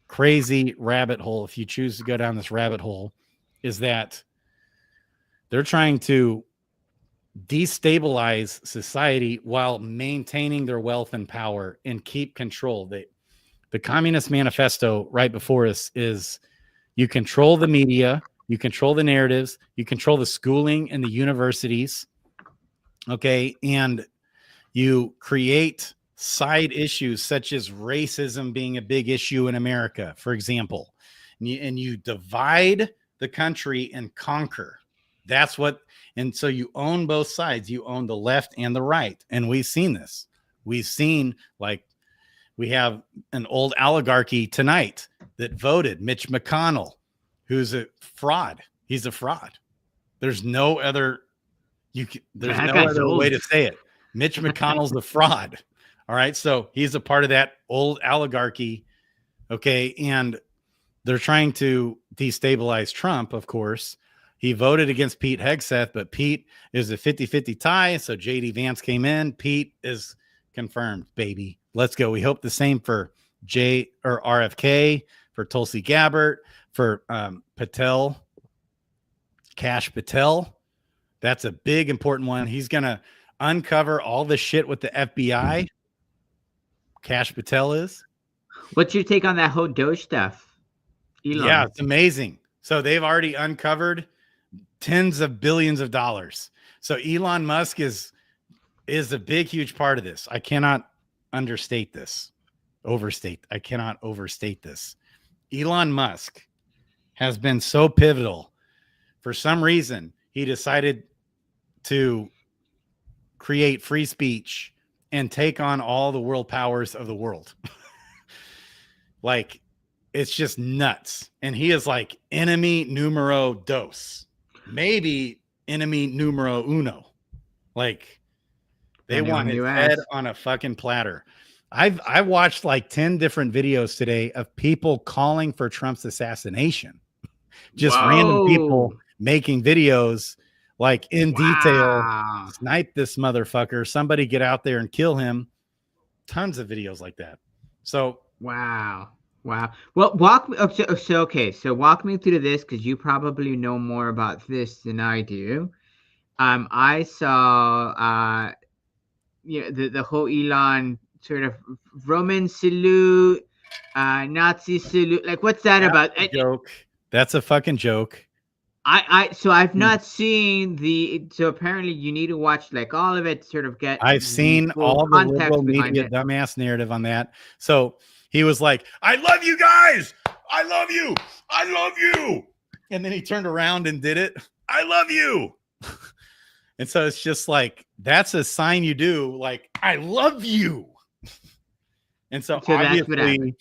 crazy rabbit hole, if you choose to go down this rabbit hole, is that they're trying to destabilize society while maintaining their wealth and power and keep control. The Communist Manifesto right before us is you control the media, you control the narratives, you control the schooling and the universities, okay, and you create side issues such as racism being a big issue in America, for example, and you divide the country and conquer. That's what. And so you own both sides. You own the left and the right. And we've seen this. We've seen, like, we have an old oligarchy tonight that voted Mitch McConnell, who's a fraud. He's a fraud. There's no other way to say it. Mitch McConnell's a fraud. All right. So he's a part of that old oligarchy. Okay. And they're trying to destabilize Trump, of course. He voted against Pete Hegseth, but Pete is a 50-50 tie. So JD Vance came in. Pete is confirmed, baby. Let's go. We hope the same for RFK, for Tulsi Gabbard, for Patel, Kash Patel. That's a big, important one. He's going to uncover all the shit with the FBI. Kash Patel is. What's your take on that whole Doge stuff? Elon. Yeah, it's amazing. So they've already uncovered tens of billions of dollars. So Elon Musk is a big, huge part of this. I cannot overstate this. Elon Musk has been so pivotal. For some reason, he decided to create free speech and take on all the world powers of the world. Like, it's just nuts. And he is like enemy numero dos, maybe enemy numero uno. Like, they want his head on a fucking platter. I've watched like 10 different videos today of people calling for Trump's assassination. Just random people making videos like in detail. Snipe this motherfucker. Somebody get out there and kill him. Tons of videos like that. So wow. Well, walk me. So walk me through this, because you probably know more about this than I do. I saw the whole Elon sort of Roman salute, Nazi salute. Like, what's that about? Joke. That's a fucking joke. So I've not seen so apparently you need to watch like all of it to sort of get I've the seen full all the context liberal behind media it. dumbass narrative on that. So he was like, I love you guys. I love you. I love you. And then he turned around and did it. I love you. And so it's just like, that's a sign you do, like, I love you. And so So that's what obviously happened.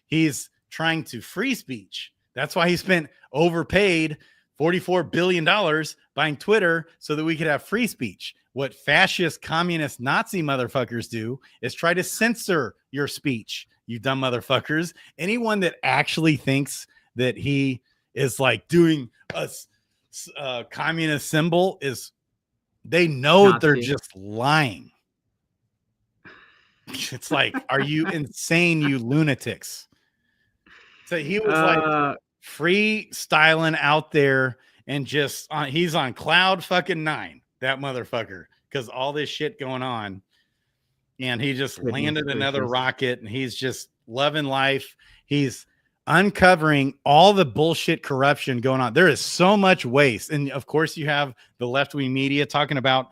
he's trying to free speech. That's why he spent overpaid $44 billion buying Twitter so that we could have free speech. What fascist, communist, Nazi motherfuckers do is try to censor your speech, you dumb motherfuckers. Anyone that actually thinks that he is like doing a communist symbol they know they're Nazi. just lying. It's like, are you insane, you lunatics? So he was like freestyling out there and just he's on cloud fucking 9, that motherfucker, because all this shit going on. And he just landed another rocket and he's just loving life. He's uncovering all the bullshit corruption going on. There is so much waste. And of course, you have the left-wing media talking about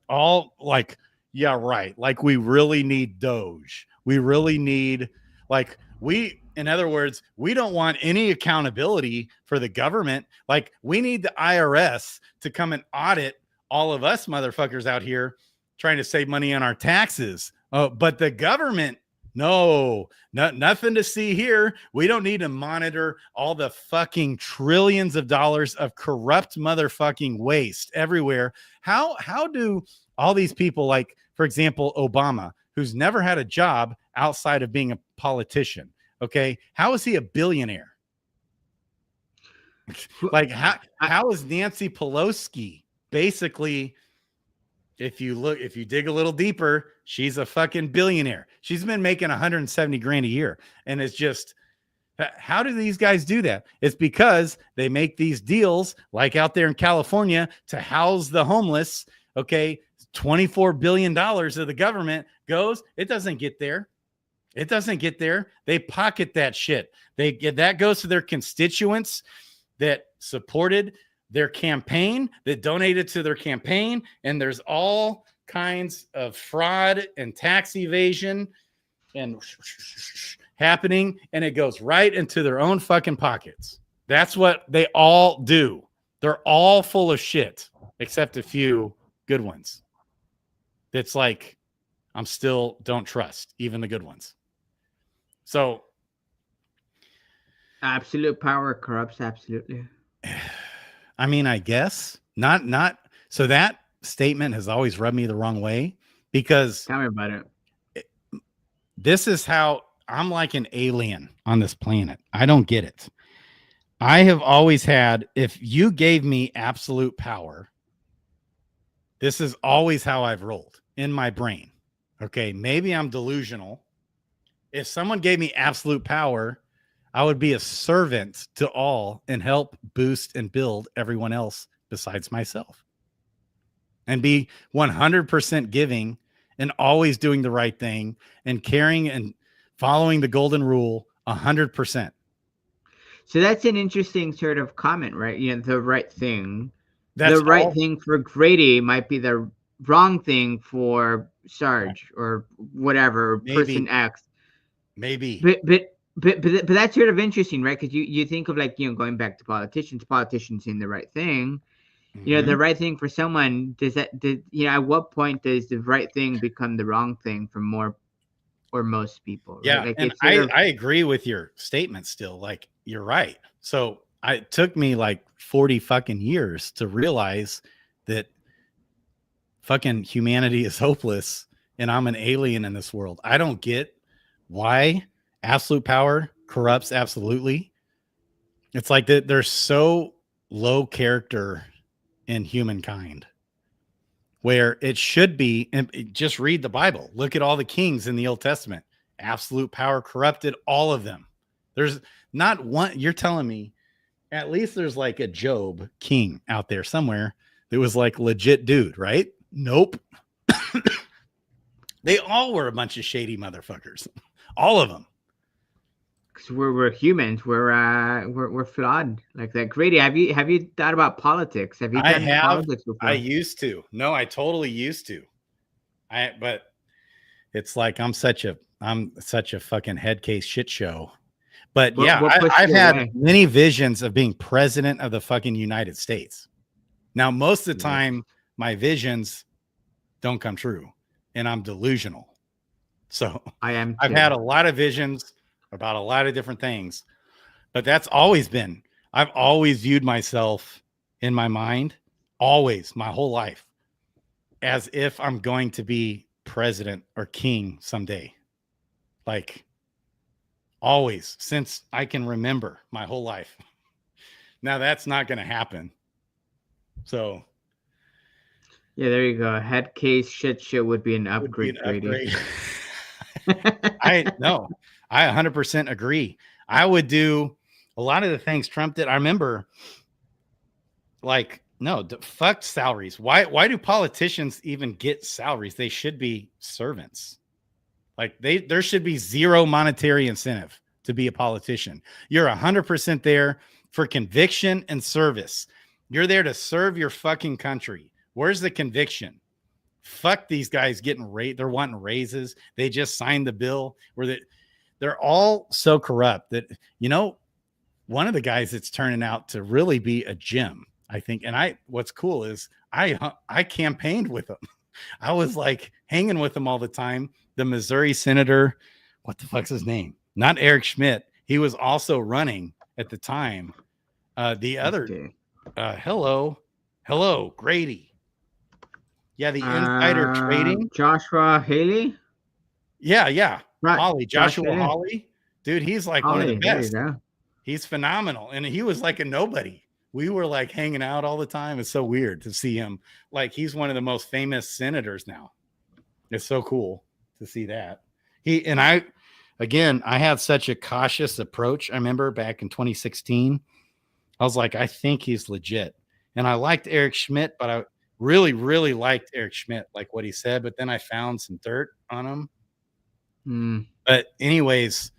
all like, yeah, right. Like, we really need Doge. We really need, like, in other words, we don't want any accountability for the government. Like, we need the IRS to come and audit all of us motherfuckers out here trying to save money on our taxes. But the government, no, nothing to see here. We don't need to monitor all the fucking trillions of dollars of corrupt motherfucking waste everywhere. How do all these people, like, for example, Obama, who's never had a job outside of being a politician, okay, how is he a billionaire? Like, how is Nancy Pelosi basically, if you dig a little deeper, she's a fucking billionaire. She's been making 170 grand a year. And it's just, how do these guys do that? It's because they make these deals, like out there in California, to house the homeless. Okay, $24 billion of the government goes, it doesn't get there. It doesn't get there. They pocket that shit. That goes to their constituents that supported their campaign, that donated to their campaign. And there's all kinds of fraud and tax evasion and happening. And it goes right into their own fucking pockets. That's what they all do. They're all full of shit, except a few good ones. It's like, I'm still don't trust even the good ones. So absolute power corrupts absolutely. I mean, I guess not. So that statement has always rubbed me the wrong way, because Tell me about it. This is how I'm like an alien on this planet. I don't get it. I have always had, if you gave me absolute power, this is always how I've rolled in my brain. Okay, maybe I'm delusional. If someone gave me absolute power, I would be a servant to all and help boost and build everyone else besides myself. And be 100% giving and always doing the right thing and caring and following the golden rule 100%. So that's an interesting sort of comment, right? The right thing. That's the right thing for Grady might be the wrong thing for Sarge or whatever, Maybe. Person X. Maybe. But that's sort of interesting, right? Because you think of, like, going back to politicians saying the right thing. Mm-hmm. The right thing for someone, at what point does the right thing become the wrong thing for more or most people? Right? Yeah, like, and I agree with your statement still. Like, you're right. So it took me like 40 fucking years to realize that fucking humanity is hopeless and I'm an alien in this world. I don't get why absolute power corrupts absolutely. It's like that they're so low character in humankind, where it should be, and just read the Bible. Look at all the kings in the Old Testament. Absolute power corrupted all of them. There's not one. You're telling me at least there's like a Job king out there somewhere that was like legit dude, right? Nope. They all were a bunch of shady motherfuckers. All of them. Because we're humans. We're flawed. Like Grady, have you thought about politics? Have you I done have. politics before? I used to. No, I totally used to. But it's like I'm such a fucking head case shit show. But yeah, What pushed I've you had away? many visions of being president of the fucking United States. Now, most of the Yes. time, my visions don't come true, and I'm delusional. So I am. I've too. had a lot of visions about a lot of different things, but that's always been, I've always viewed myself in my mind, always, my whole life, as if I'm going to be president or king someday. Like, always, since I can remember my whole life. Now that's not going to happen. So Yeah, there you go. Head case shit show would be an would be upgrade, an Grady. upgrade. I 100% agree. I would do a lot of the things Trump did. I remember, like, no, fuck salaries. Why do politicians even get salaries? They should be servants. Like, there should be zero monetary incentive to be a politician. You're 100% there for conviction and service. You're there to serve your fucking country. Where's the conviction? Fuck these guys getting they're wanting raises. They just signed the bill where they're all so corrupt that, you know, one of the guys that's turning out to really be a gem, I think. And what's cool is I campaigned with him. I was like hanging with him all the time. The Missouri senator, what the fuck's his name? Not Eric Schmidt. He was also running at the time. The other, Okay. hello, Grady. Yeah, the insider trading. Joshua Haley. Yeah. Right. Joshua Haley. Hawley. Dude, he's like one of the Holly, there you best. go. He's phenomenal. And he was like a nobody. We were like hanging out all the time. It's so weird to see him. Like, he's one of the most famous senators now. It's so cool to see that. I had such a cautious approach. I remember back in 2016, I was like, I think he's legit. And I liked Eric Schmidt, but I really, really liked Eric Schmidt, like what he said. But then I found some dirt on him. But anyways,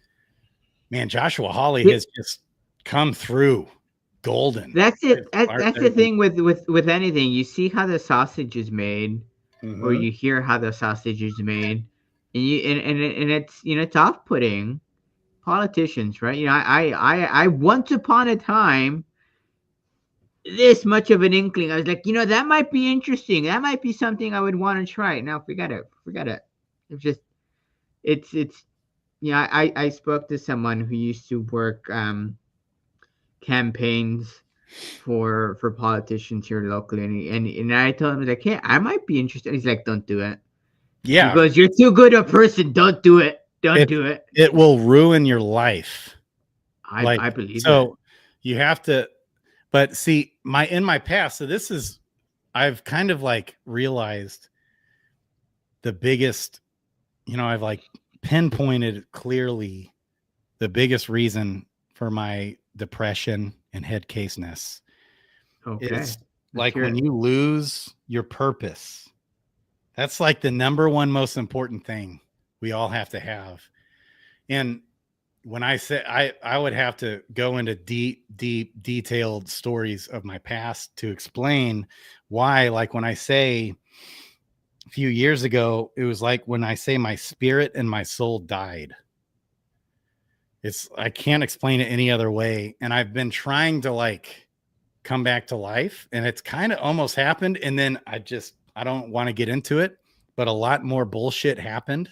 man, Joshua Hawley has just come through golden. That's it. That's the thing with anything. You see how the sausage is made, or you hear how the sausage is made, and it's, you know, it's off-putting. Politicians, right? You know, I once upon a time, this much of an inkling, I was like, you know, that might be interesting. That might be something I would want to try. Now forget it. It's just, it's you know, I spoke to someone who used to work campaigns for politicians here locally, and I told him, like, hey, I might be interested. He's like, don't do it. Yeah. He goes, you're too good a person. Don't do it. Don't do it. It will ruin your life. I believe so. You have to, but see, in my past, so I've kind of like realized the biggest, you know, I've like pinpointed clearly the biggest reason for my depression and head caseness. Okay. It's like when you lose your purpose. That's like the number one most important thing we all have to have. And when I say I would have to go into deep, detailed stories of my past to explain why, like when I say a few years ago, it was like when I say my spirit and my soul died. I can't explain it any other way. And I've been trying to like come back to life, and it's kind of almost happened. And then I don't want to get into it, but a lot more bullshit happened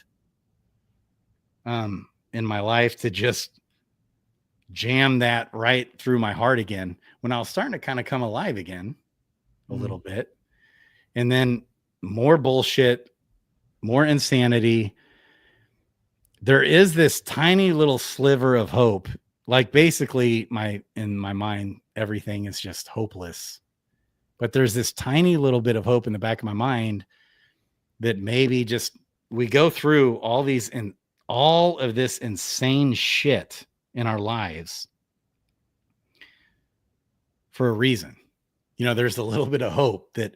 in my life to just jam that right through my heart again when I was starting to kind of come alive again a little bit. And then more bullshit, more insanity. There is this tiny little sliver of hope. Like basically in my mind, everything is just hopeless. But there's this tiny little bit of hope in the back of my mind that maybe just we go through all of this insane shit in our lives for a reason. You know, there's a little bit of hope that,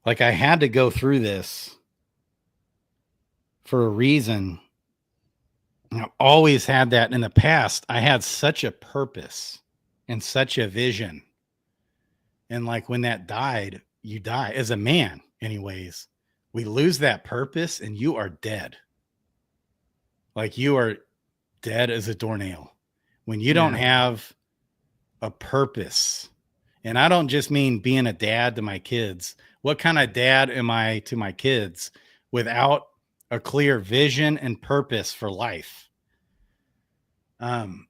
like, I had to go through this for a reason. I've always had that in the past. I had such a purpose and such a vision. And like when that died, you die as a man, anyways. We lose that purpose and you are dead. Like you are dead as a doornail when you don't have a purpose. And I don't just mean being a dad to my kids. What kind of dad am I to my kids without a clear vision and purpose for life? And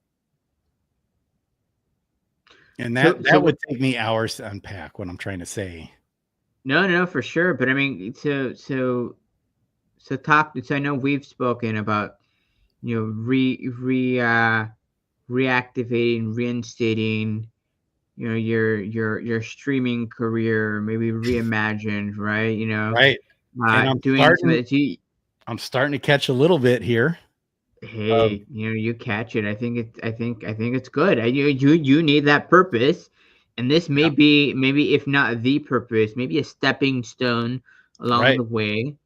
that would take me hours to unpack what I'm trying to say. No, for sure. But I mean, so I know we've spoken about, reactivating, reinstating, your streaming career, maybe reimagined, right? Right. And I'm starting to catch a little bit here. Hey, you catch it. I think it's good. You need that purpose, and this may be, maybe if not the purpose, maybe a stepping stone along the way.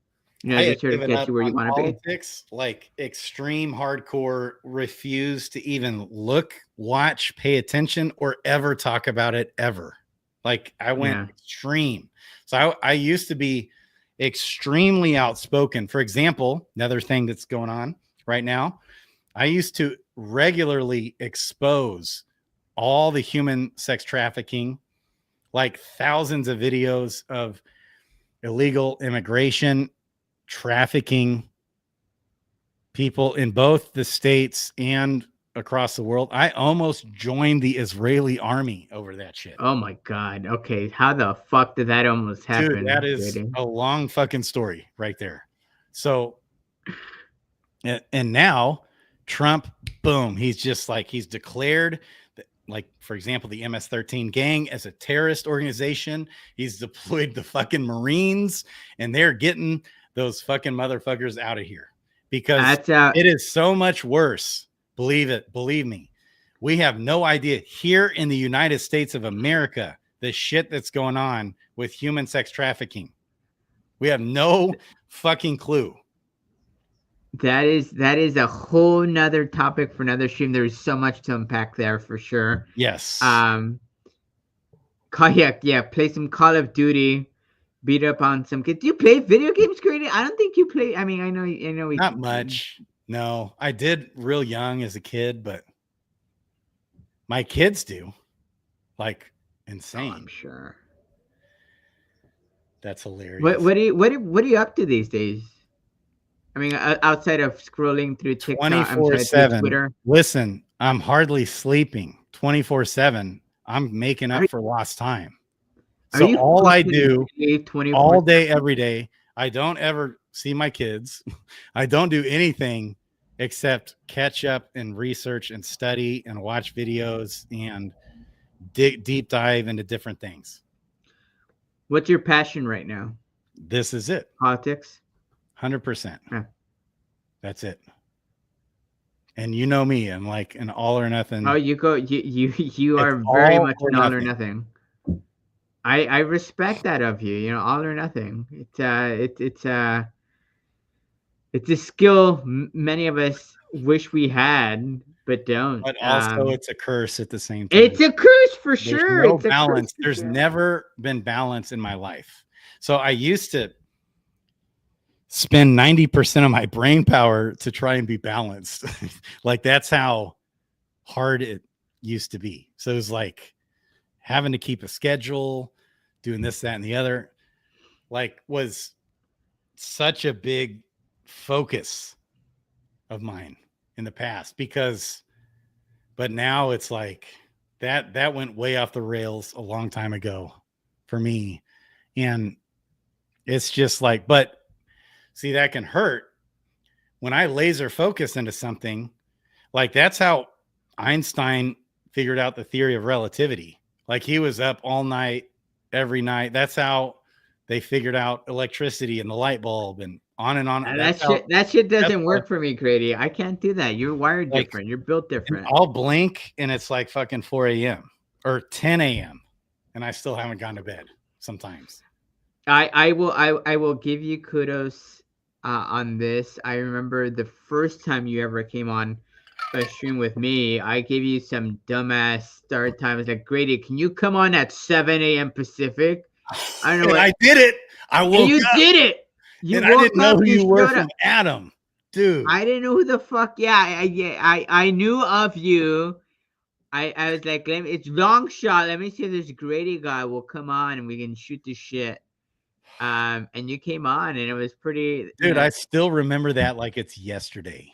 To sort of get you where you want to be. Like extreme hardcore, refuse to even look, watch, pay attention, or ever talk about it ever. Like I went extreme. So I used to be extremely outspoken. For example, another thing that's going on right now, I used to regularly expose all the human sex trafficking, like thousands of videos of illegal immigration, trafficking people in both the States and across the world. I almost joined the Israeli army over that shit. Oh my God. Okay. How the fuck did that almost happen? Dude, that is a long fucking story right there. So, and now Trump, boom, he's just like, he's declared that, like, for example, the MS-13 gang as a terrorist organization. He's deployed the fucking Marines, and they're getting those fucking motherfuckers out of here because it is so much worse. Believe me. We have no idea here in the United States of America, the shit that's going on with human sex trafficking. We have no fucking clue. That is a whole nother topic for another stream. There's so much to unpack there for sure. Yes. Play some Call of Duty, beat up on some kids. Do you play video games, Grady? I don't think you play. I mean, I know not much. No, I did real young as a kid, but my kids do. Like insane. I'm sure. That's hilarious. What are you up to these days? I mean, outside of scrolling through TikTok, 24/7. Twitter. Listen, I'm hardly sleeping 24/7. I'm making up for lost time. So all I do all day, every day, I don't ever see my kids. I don't do anything except catch up and research and study and watch videos and deep dive into different things. What's your passion right now? This is it. Politics. 100%. Yeah. That's it. And you know me, I'm like an all or nothing. Oh, you are very much an all or nothing. I respect that of you. All or nothing. It's a skill many of us wish we had, but don't. But also, it's a curse at the same time. It's a curse for sure. No balance. There's never been balance in my life. So I used to spend 90% of my brain power to try and be balanced. Like that's how hard it used to be. So it was like having to keep a schedule, doing this, that, and the other, like was such a big focus of mine in the past but now it's like that went way off the rails a long time ago for me. And it's just like, but see, that can hurt when I laser focus into something. Like that's how Einstein figured out the theory of relativity. Like he was up all night, every night. That's how they figured out electricity and the light bulb and on and on. That shit doesn't work for me, Grady. I can't do that. You're wired different. You're built different. I'll blink and it's like fucking 4 a.m. or 10 a.m. and I still haven't gone to bed sometimes. I will give you kudos. on this. I remember the first time you ever came on a stream with me, I gave you some dumbass start times like, Grady, can you come on at 7 a.m. Pacific? I don't know And what. I did it. I And woke you up, did it. You and I woke didn't know up. who You you were showed from up. Adam, dude. I didn't know who the fuck. Yeah, I knew of you. I was like, it's long shot. Let me see if this Grady guy will come on and we can shoot the shit. And you came on, and it was pretty. Dude, I still remember that like it's yesterday.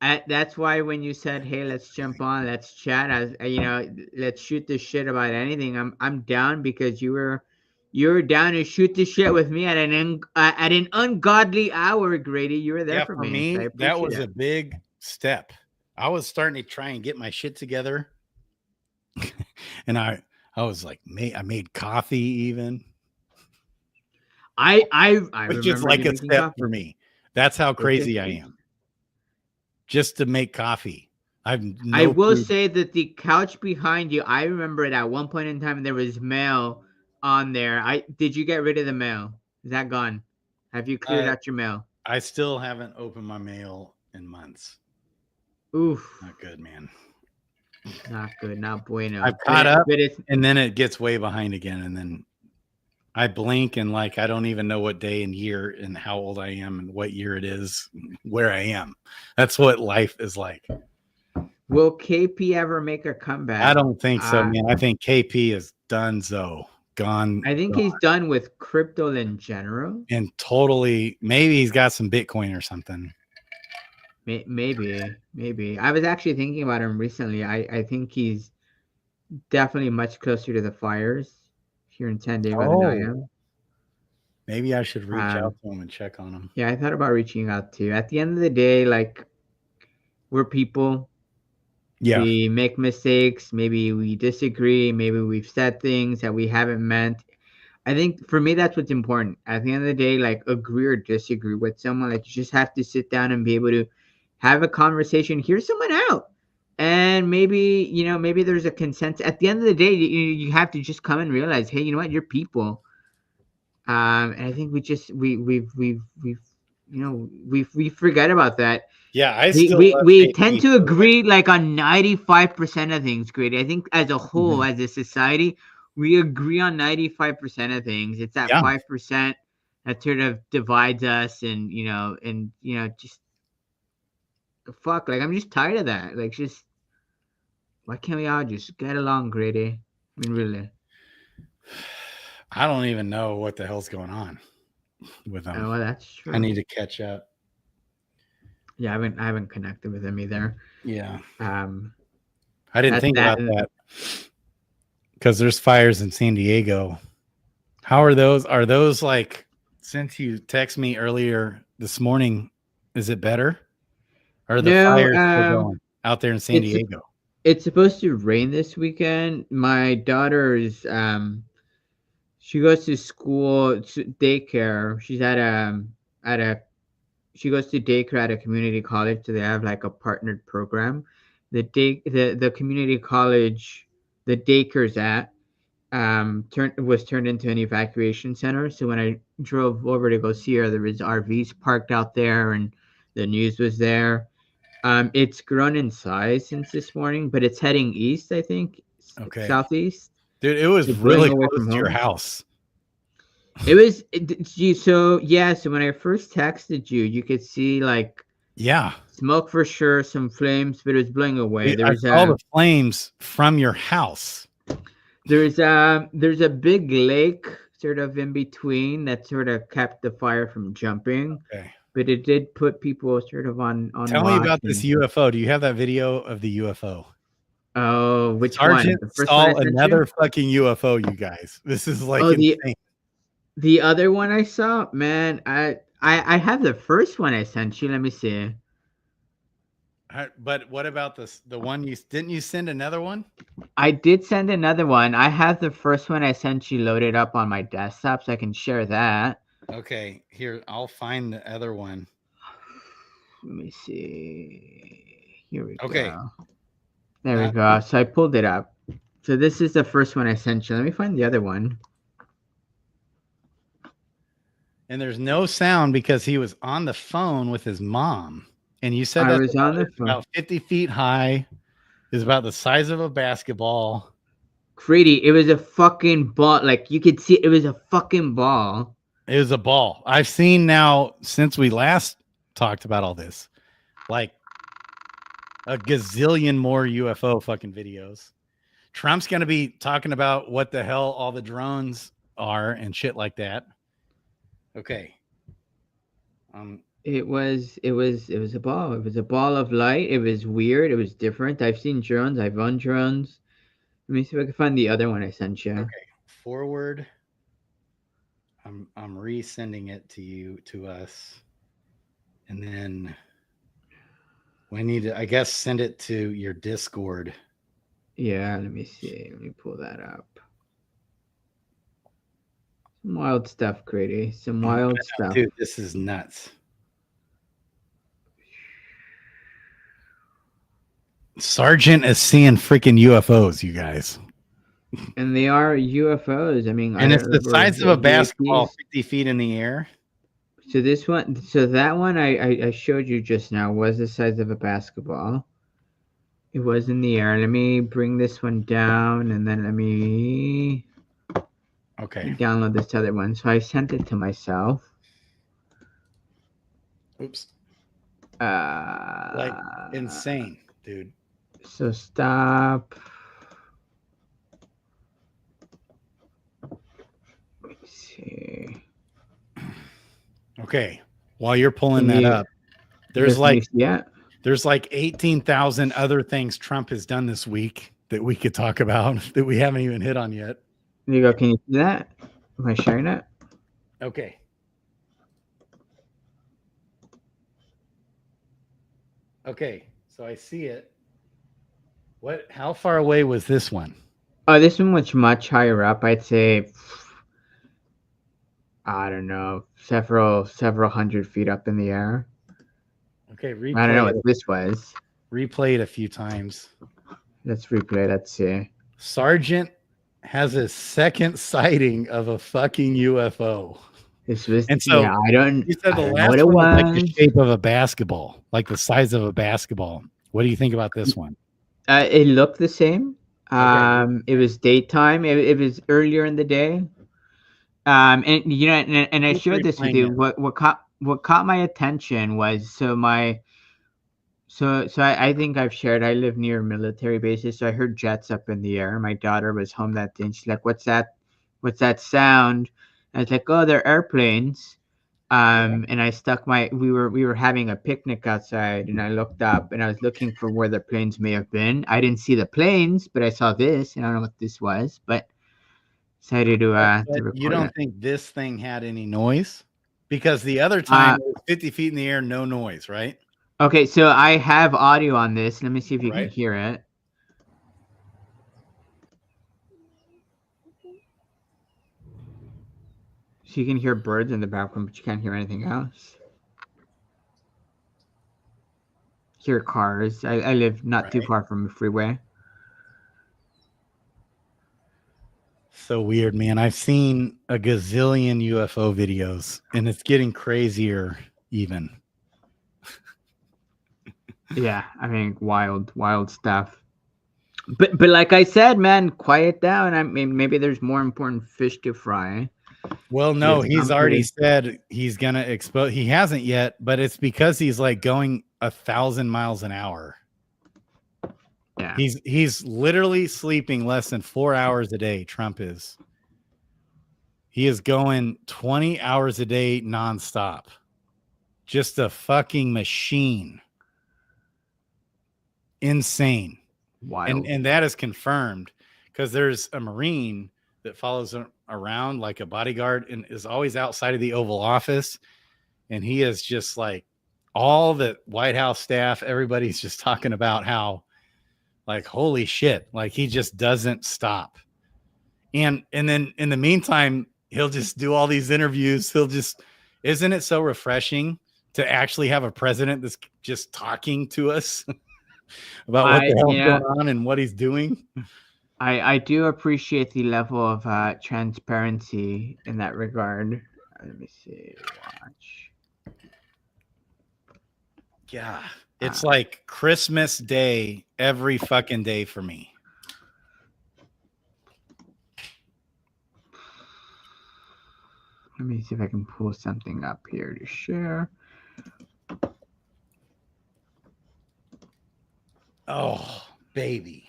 That's why when you said, "Hey, let's jump on, let's chat," let's shoot the shit about anything. I'm down because you were down to shoot the shit with me at an ungodly hour, Grady. You were there Yeah, for for me. So I me, that appreciate was it. a big step. I was starting to try and get my shit together. And I was like, I made coffee even. I Which is remember like you a making step coffee. for me. That's how crazy I It's- am. Just to make coffee. I no will food. say that the couch behind you, I remember it at one point in time there was mail on there. Did you get rid of the mail? Is that gone? Have you cleared out your mail? I still haven't opened my mail in months. Oof. Not good, man. Not good. Not bueno. I've caught up, but it's and then it gets way behind again, and then I blink and like I don't even know what day and year and how old I am and what year it is, where I am. That's what life is like. Will KP ever make a comeback? I don't think so, man. I think KP is donezo, gone. I think he's done with crypto in general. And totally, maybe he's got some Bitcoin or something. Maybe. I was actually thinking about him recently. I think he's definitely much closer to the fires here in San Diego than I am. Maybe I should reach out to him and check on him. Yeah, I thought about reaching out too. At the end of the day, like, we're people. Yeah. We make mistakes. Maybe we disagree. Maybe we've said things that we haven't meant. I think for me, that's what's important. At the end of the day, like, agree or disagree with someone. Like, you just have to sit down and be able to have a conversation, hear someone out. And maybe, maybe there's a consensus. At the end of the day, you have to just come and realize, hey, you know what? You're people. And I think we forget about that. Yeah, we tend to agree like on 95% of things, Grady. I think as a whole, as a society, we agree on 95% of things. It's that 5% that sort of divides us, and just fuck. Like, I'm just tired of that. Like, just why can't we all just get along, Grady? I mean, really. I don't even know what the hell's going on with him. Oh, well, that's true. I need to catch up. Yeah, I haven't connected with him either. Yeah. I didn't think about that because there's fires in San Diego. How are those? Are those like, since you text me earlier this morning, is it better? Or the fires still going out there in San Diego? It's supposed to rain this weekend. My daughter's she goes to school, daycare. She's she goes to daycare at a community college, so they have like a partnered program. The community college, the daycare's at was turned into an evacuation center. So when I drove over to go see her, there was RVs parked out there, and the news was there. It's grown in size since this morning, but it's heading east, I think. Okay. Southeast. Dude, it was really close to your house. It was so when I first texted you, you could see like smoke for sure, some flames, but it was blowing away. I saw the flames from your house. There's a big lake sort of in between that sort of kept the fire from jumping. Okay. But it did put people sort of on. Tell me about this UFO. Do you have that video of the UFO? Oh, which Sergeant one? saw another fucking UFO, you guys. This is like insane. The other one I saw, man, I have the first one I sent you. Let me see. But what about the one didn't you send another one? I did send another one. I have the first one I sent you loaded up on my desktop, so I can share that. Okay, here, I'll find the other one. Let me see. Here we go. There we go. So I pulled it up. So this is the first one I sent you. Let me find the other one. And there's no sound because he was on the phone with his mom. And you said I that's was on the phone. about 50 feet high. Is about the size of a basketball. Creedy, it was a fucking ball. Like you could see, it was a fucking ball. It was a ball. I've seen now since we last talked about all this, like a gazillion more UFO fucking videos. Trump's going to be talking about what the hell all the drones are and shit like that. Okay. It was a ball. It was a ball of light. It was weird. It was different. I've seen drones. I've run drones. Let me see if I can find the other one I sent you. Okay. Forward. I'm resending it to us. And then we need to, I guess, send it to your Discord. Yeah, let me see. Let me pull that up. Some wild stuff, Creedy. Some wild stuff. Dude, this is nuts. Sergeant is seeing freaking UFOs, you guys. And they are UFOs. I mean, and it's the size of a basketball, 50 feet in the air. So this one, so that one I showed you just now was the size of a basketball. It was in the air. Let me bring this one down, and then let me download this other one. So I sent it to myself. Oops. Like insane, dude. So stop. Let's see. Okay. While you're pulling that up, there's like 18,000 other things Trump has done this week that we could talk about that we haven't even hit on yet. There you go. Can you see that? Am I sharing it? Okay. Okay. So I see it. How far away was this one? Oh, this one was much higher up. I'd say, I don't know, several hundred feet up in the air. Okay, I don't know what this was. Replay it a few times. Let's replay. Let's see. Sergeant has a second sighting of a fucking UFO. This was, and so yeah, I don't. You said the I last one was like the shape of a basketball, like the size of a basketball. What do you think about this one? It looked the same. It was daytime. It was earlier in the day. And you know, and I shared this with you. What caught my attention was I think I've shared. I live near military bases, so I heard jets up in the air. My daughter was home that day, and she's like, "What's that? What's that sound?" I was like, "Oh, they're airplanes." And I stuck we were having a picnic outside, and I looked up and I was looking for where the planes may have been. I didn't see the planes, but I saw this, and I don't know what this was, but decided to record you don't think this thing had any noise? Because the other time it was 50 feet in the air, no noise, right? Okay, so I have audio on this. Let me see if you can hear it. So you can hear birds in the background, but you can't hear anything else. Hear cars. I live not too far from a freeway. So weird, man. I've seen a gazillion UFO videos, and it's getting crazier even. Yeah, I mean, wild stuff. But like I said, man, quiet down. I mean, maybe there's more important fish to fry. Well, no, he's already said he's gonna expose. He hasn't yet, but it's because he's like going 1,000 miles an hour. Yeah, he's literally sleeping less than 4 hours a day. Trump is. He is going 20 hours a day nonstop. Just a fucking machine. Insane. Wild. And that is confirmed because there's a Marine that follows him around like a bodyguard and is always outside of the Oval Office. And he is just like all the White House staff, everybody's just talking about how like, holy shit, like he just doesn't stop. And then in the meantime, he'll just do all these interviews. Isn't it so refreshing to actually have a president that's just talking to us about what the hell's going on and what he's doing? I do appreciate the level of transparency in that regard. Let me see. Watch. Yeah. It's like Christmas Day every fucking day for me. Let me see if I can pull something up here to share. Oh, baby.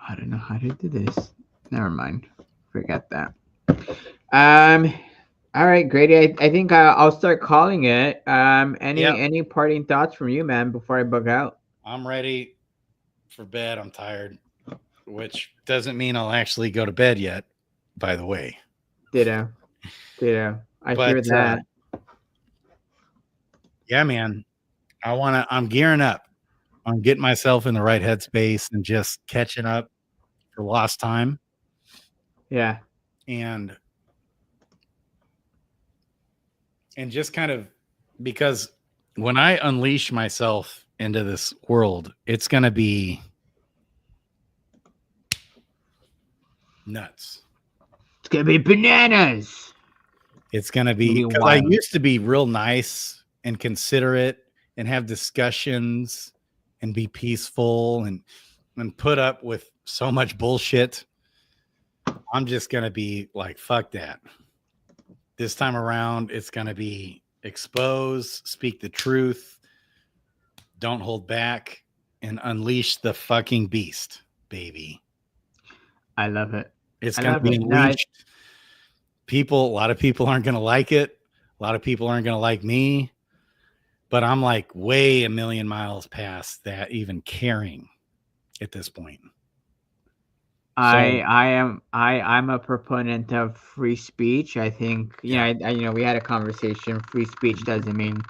I don't know how to do this. Never mind. Forget that. All right, Grady. I think I'll start calling it. Any parting thoughts from you, man, before I bug out? I'm ready for bed. I'm tired, which doesn't mean I'll actually go to bed yet, by the way. Ditto. I hear that. Yeah, man. I'm gearing up. I'm getting myself in the right headspace and just catching up for lost time. Yeah. And just kind of, because when I unleash myself into this world, it's going to be nuts. It's going to be bananas. It's going to be, because I used to be real nice and considerate and have discussions and be peaceful and put up with so much bullshit. I'm just going to be like, fuck that. This time around, it's going to be expose, speak the truth, don't hold back, and unleash the fucking beast, baby. I love it. It's going to be unleashed. A lot of people aren't going to like it. A lot of people aren't going to like me. But I'm like way a million miles past that even caring at this point. I'm a proponent of free speech. I think we had a conversation. Free speech doesn't mean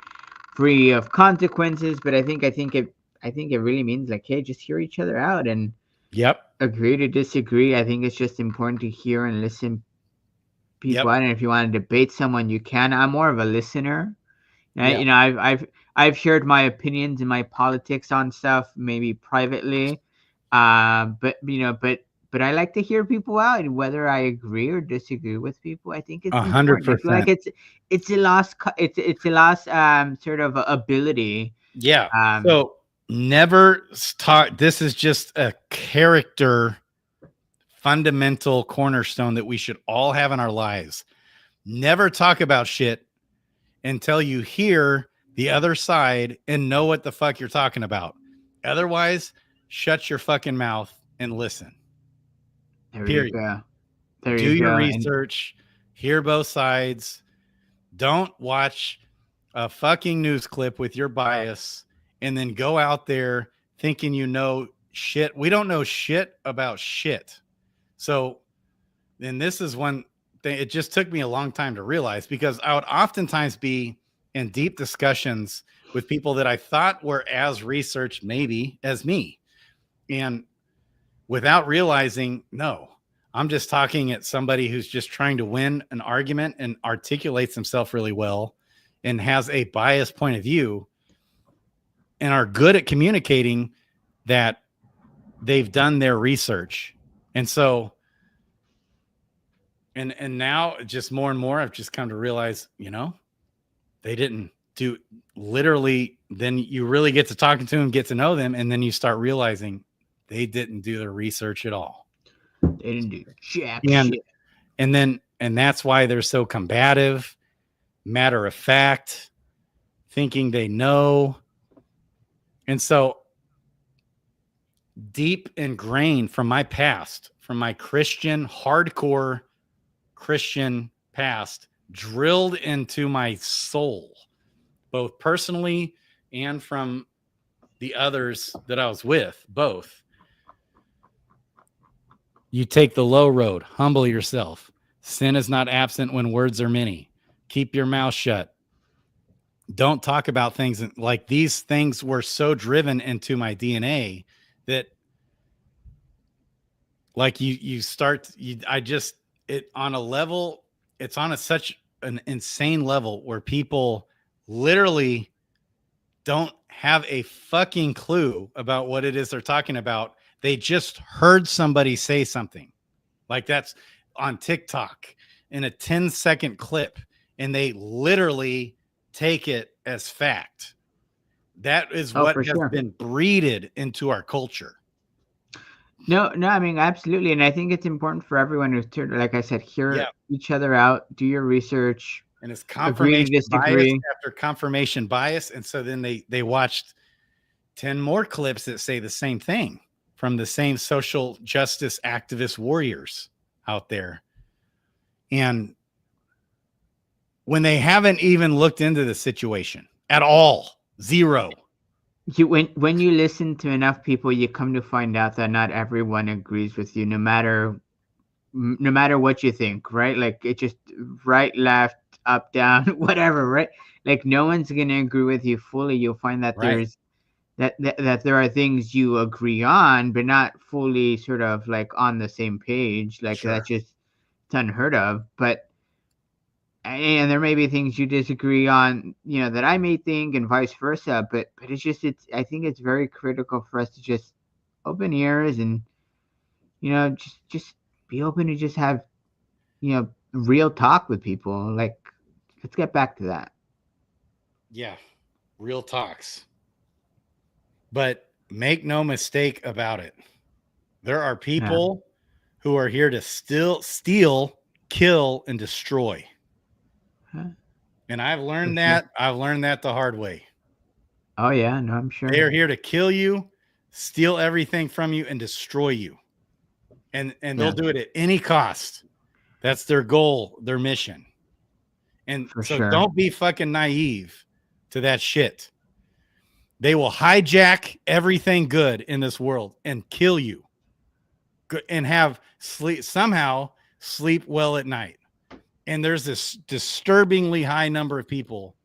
free of consequences, but I think it really means like, hey, just hear each other out and agree to disagree. I think it's just important to hear and listen people out. And if you want to debate someone, you can. I'm more of a listener. I've shared my opinions and my politics on stuff maybe privately, but I like to hear people out, and whether I agree or disagree with people, I think it's 100%. Like it's a lost sort of ability. Yeah. So never talk. This is just a character fundamental cornerstone that we should all have in our lives. Never talk about shit until you hear the other side and know what the fuck you're talking about. Otherwise, shut your fucking mouth and listen. There you go. Do your research, hear both sides. Don't watch a fucking news clip with your bias and then go out there thinking you know shit. We don't know shit about shit. So then this is one thing. It just took me a long time to realize, because I would oftentimes be in deep discussions with people that I thought were as researched maybe as me. And without realizing, no, I'm just talking at somebody who's just trying to win an argument and articulates himself really well and has a biased point of view and are good at communicating that they've done their research. And so, and now just more and more, I've just come to realize, they didn't do literally. Then you really get to talking to them, get to know them. And then you start realizing they didn't do their research at all. They didn't do jack shit. And that's why they're so combative, matter of fact, thinking they know. And so deep ingrained from my past, from my hardcore Christian past, drilled into my soul, both personally and from the others that I was with, both. You take the low road, humble yourself. Sin is not absent when words are many. Keep your mouth shut. Don't talk about things like these. Things were so driven into my DNA that, like on a level, it's on such an insane level where people literally don't have a fucking clue about what it is they're talking about. They just heard somebody say something like that's on TikTok in a 10-second clip. and they literally take it as fact. That is what for has sure. been breeded into our culture. No, I mean, absolutely. And I think it's important for everyone to, like I said, hear Yeah. each other out, do your research. And it's Agree to confirmation bias disagree. after confirmation bias. And so then they watched 10 more clips that say the same thing from the same social justice activist warriors out there. And when they haven't even looked into the situation at all, zero. When you listen to enough people, you come to find out that not everyone agrees with you, no matter what you think, right? Like it just right, left, up, down, whatever, right? Like no one's gonna agree with you fully. You'll find that Right. there's that there are things you agree on, but not fully sort of like on the same page. Like Sure. that's just it's unheard of. And there may be things you disagree on, you know, that I may think, and vice versa. But it's just I think it's very critical for us to just open ears and, you know, just be open to just have, you know, real talk with people. Like, let's get back to that. Yeah. Real talks. But make no mistake about it. There are people who are here to steal, kill, and destroy. Huh? And I've learned that. I've learned that the hard way. Oh yeah, no, I'm sure. They are here to kill you, steal everything from you, and destroy you. And they'll do it at any cost. That's their goal, their mission. And so don't be fucking naive to that shit. They will hijack everything good in this world and kill you and have somehow sleep well at night. And there's this disturbingly high number of people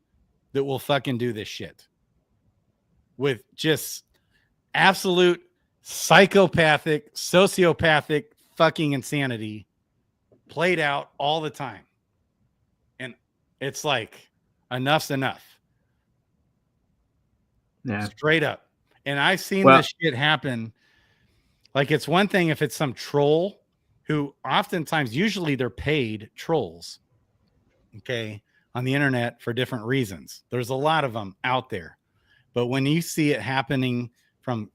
that will fucking do this shit with just absolute psychopathic, sociopathic fucking insanity played out all the time. And it's like, enough's enough. Yeah. Straight up. And I've seen this shit happen. Like, it's one thing if it's some troll who oftentimes, usually they're paid trolls, okay, on the internet for different reasons. There's a lot of them out there. But when you see it happening from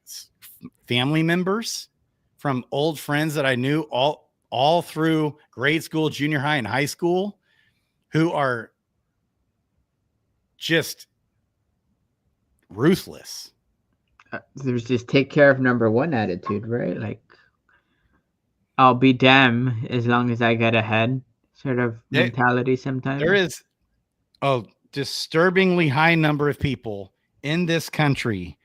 family members, from old friends that I knew all through grade school, junior high, and high school, who are just ruthless. There's this take care of number one attitude, right? Like, I'll be damned as long as I get ahead sort of mentality sometimes. There is a disturbingly high number of people in this country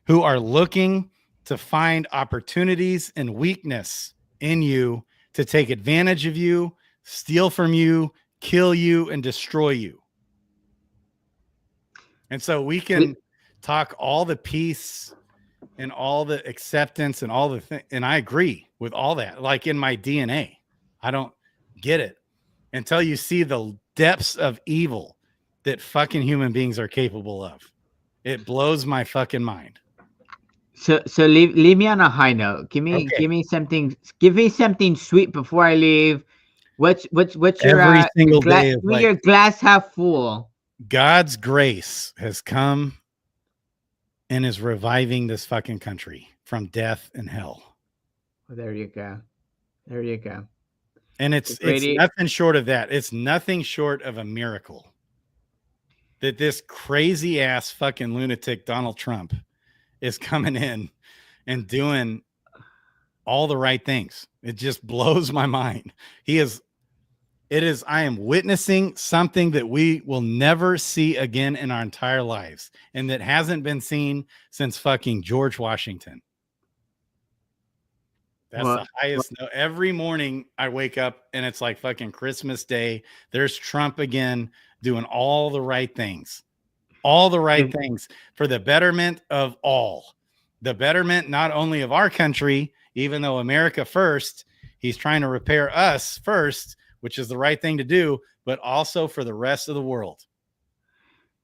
who are looking to find opportunities and weakness in you to take advantage of you, steal from you, kill you, and destroy you. And so we can talk all the peace and all the acceptance and all the things. And I agree with all that. Like in my DNA, I don't get it until you see the depths of evil that fucking human beings are capable of. It blows my fucking mind. So leave me on a high note. Give me something sweet before I leave. What's your every single day of your glass half full? God's grace has come and is reviving this fucking country from death and hell. Well, there you go. There you go. And it's nothing short of that. It's nothing short of a miracle that this crazy ass fucking lunatic Donald Trump is coming in and doing all the right things. It just blows my mind. I am witnessing something that we will never see again in our entire lives, and that hasn't been seen since fucking George Washington. That's the highest. Every morning I wake up and it's like fucking Christmas Day. There's Trump again doing all the right things. All the right things for the betterment of all. The betterment not only of our country, even though America first, he's trying to repair us first, which is the right thing to do, but also for the rest of the world.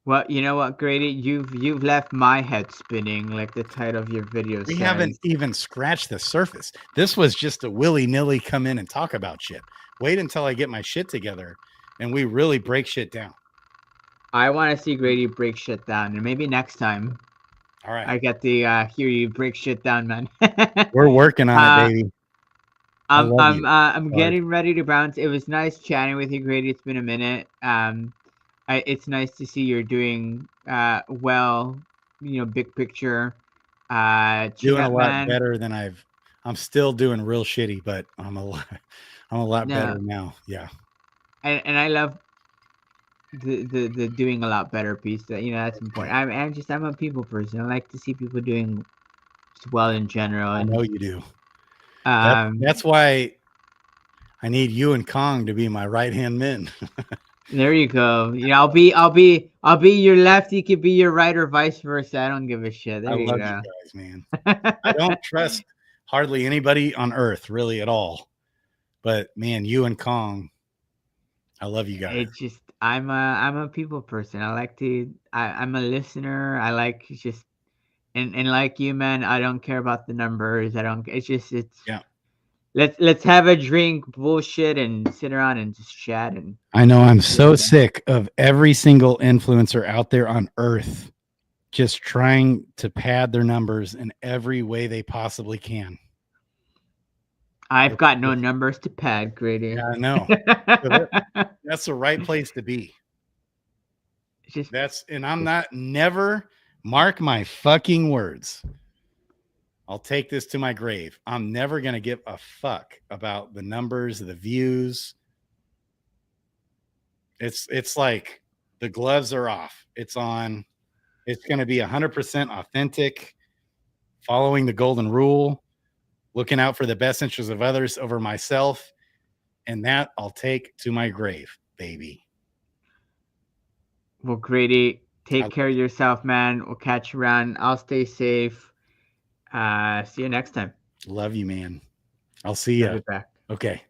Well, you know what, Grady? You've left my head spinning, like the title of your video. We haven't even scratched the surface. This was just a willy-nilly come in and talk about shit. Wait until I get my shit together and we really break shit down. I want to see Grady break shit down, and maybe next time All right. I get to hear you break shit down, man. We're working on it, baby. love you. I'm Sarge. getting ready to bounce. It was nice chatting with you, Grady. It's been a minute. It's nice to see you're doing well. You know, big picture. Doing Chinette, a lot man. better than I'm still doing real shitty, but I'm a lot No. better now. Yeah. And I love the doing a lot better piece. That, you know, that's important. I'm a people person. I like to see people doing well in general. I And know you do. um, That's why I need you and Kong to be my right hand men. there you go. You know, I'll be your left. You could be your right, or vice versa. I don't give a shit. There I you love go. you guys, man. I don't trust hardly anybody on earth, really, at all. But man, you and Kong, I love you guys. It's just I'm a people person. I like to. I'm a listener. I like just and like you, man. I don't care about the numbers. I don't. It's Yeah. Let's have a drink, bullshit, and sit around and just chat. And I know I'm so sick of every single influencer out there on earth just trying to pad their numbers in every way they possibly can. I've got no numbers to pad, Grady. Yeah, I know. That's the right place to be. And I'm never mark my fucking words. I'll take this to my grave. I'm never going to give a fuck about the numbers, the views. It's like the gloves are off. It's on. It's going to be 100% authentic, following the golden rule, looking out for the best interests of others over myself. And that I'll take to my grave, baby. Well, Grady, take care of yourself, man. We'll catch you around. I'll stay safe. See you next time. Love you, man. I'll see you. Back. Okay.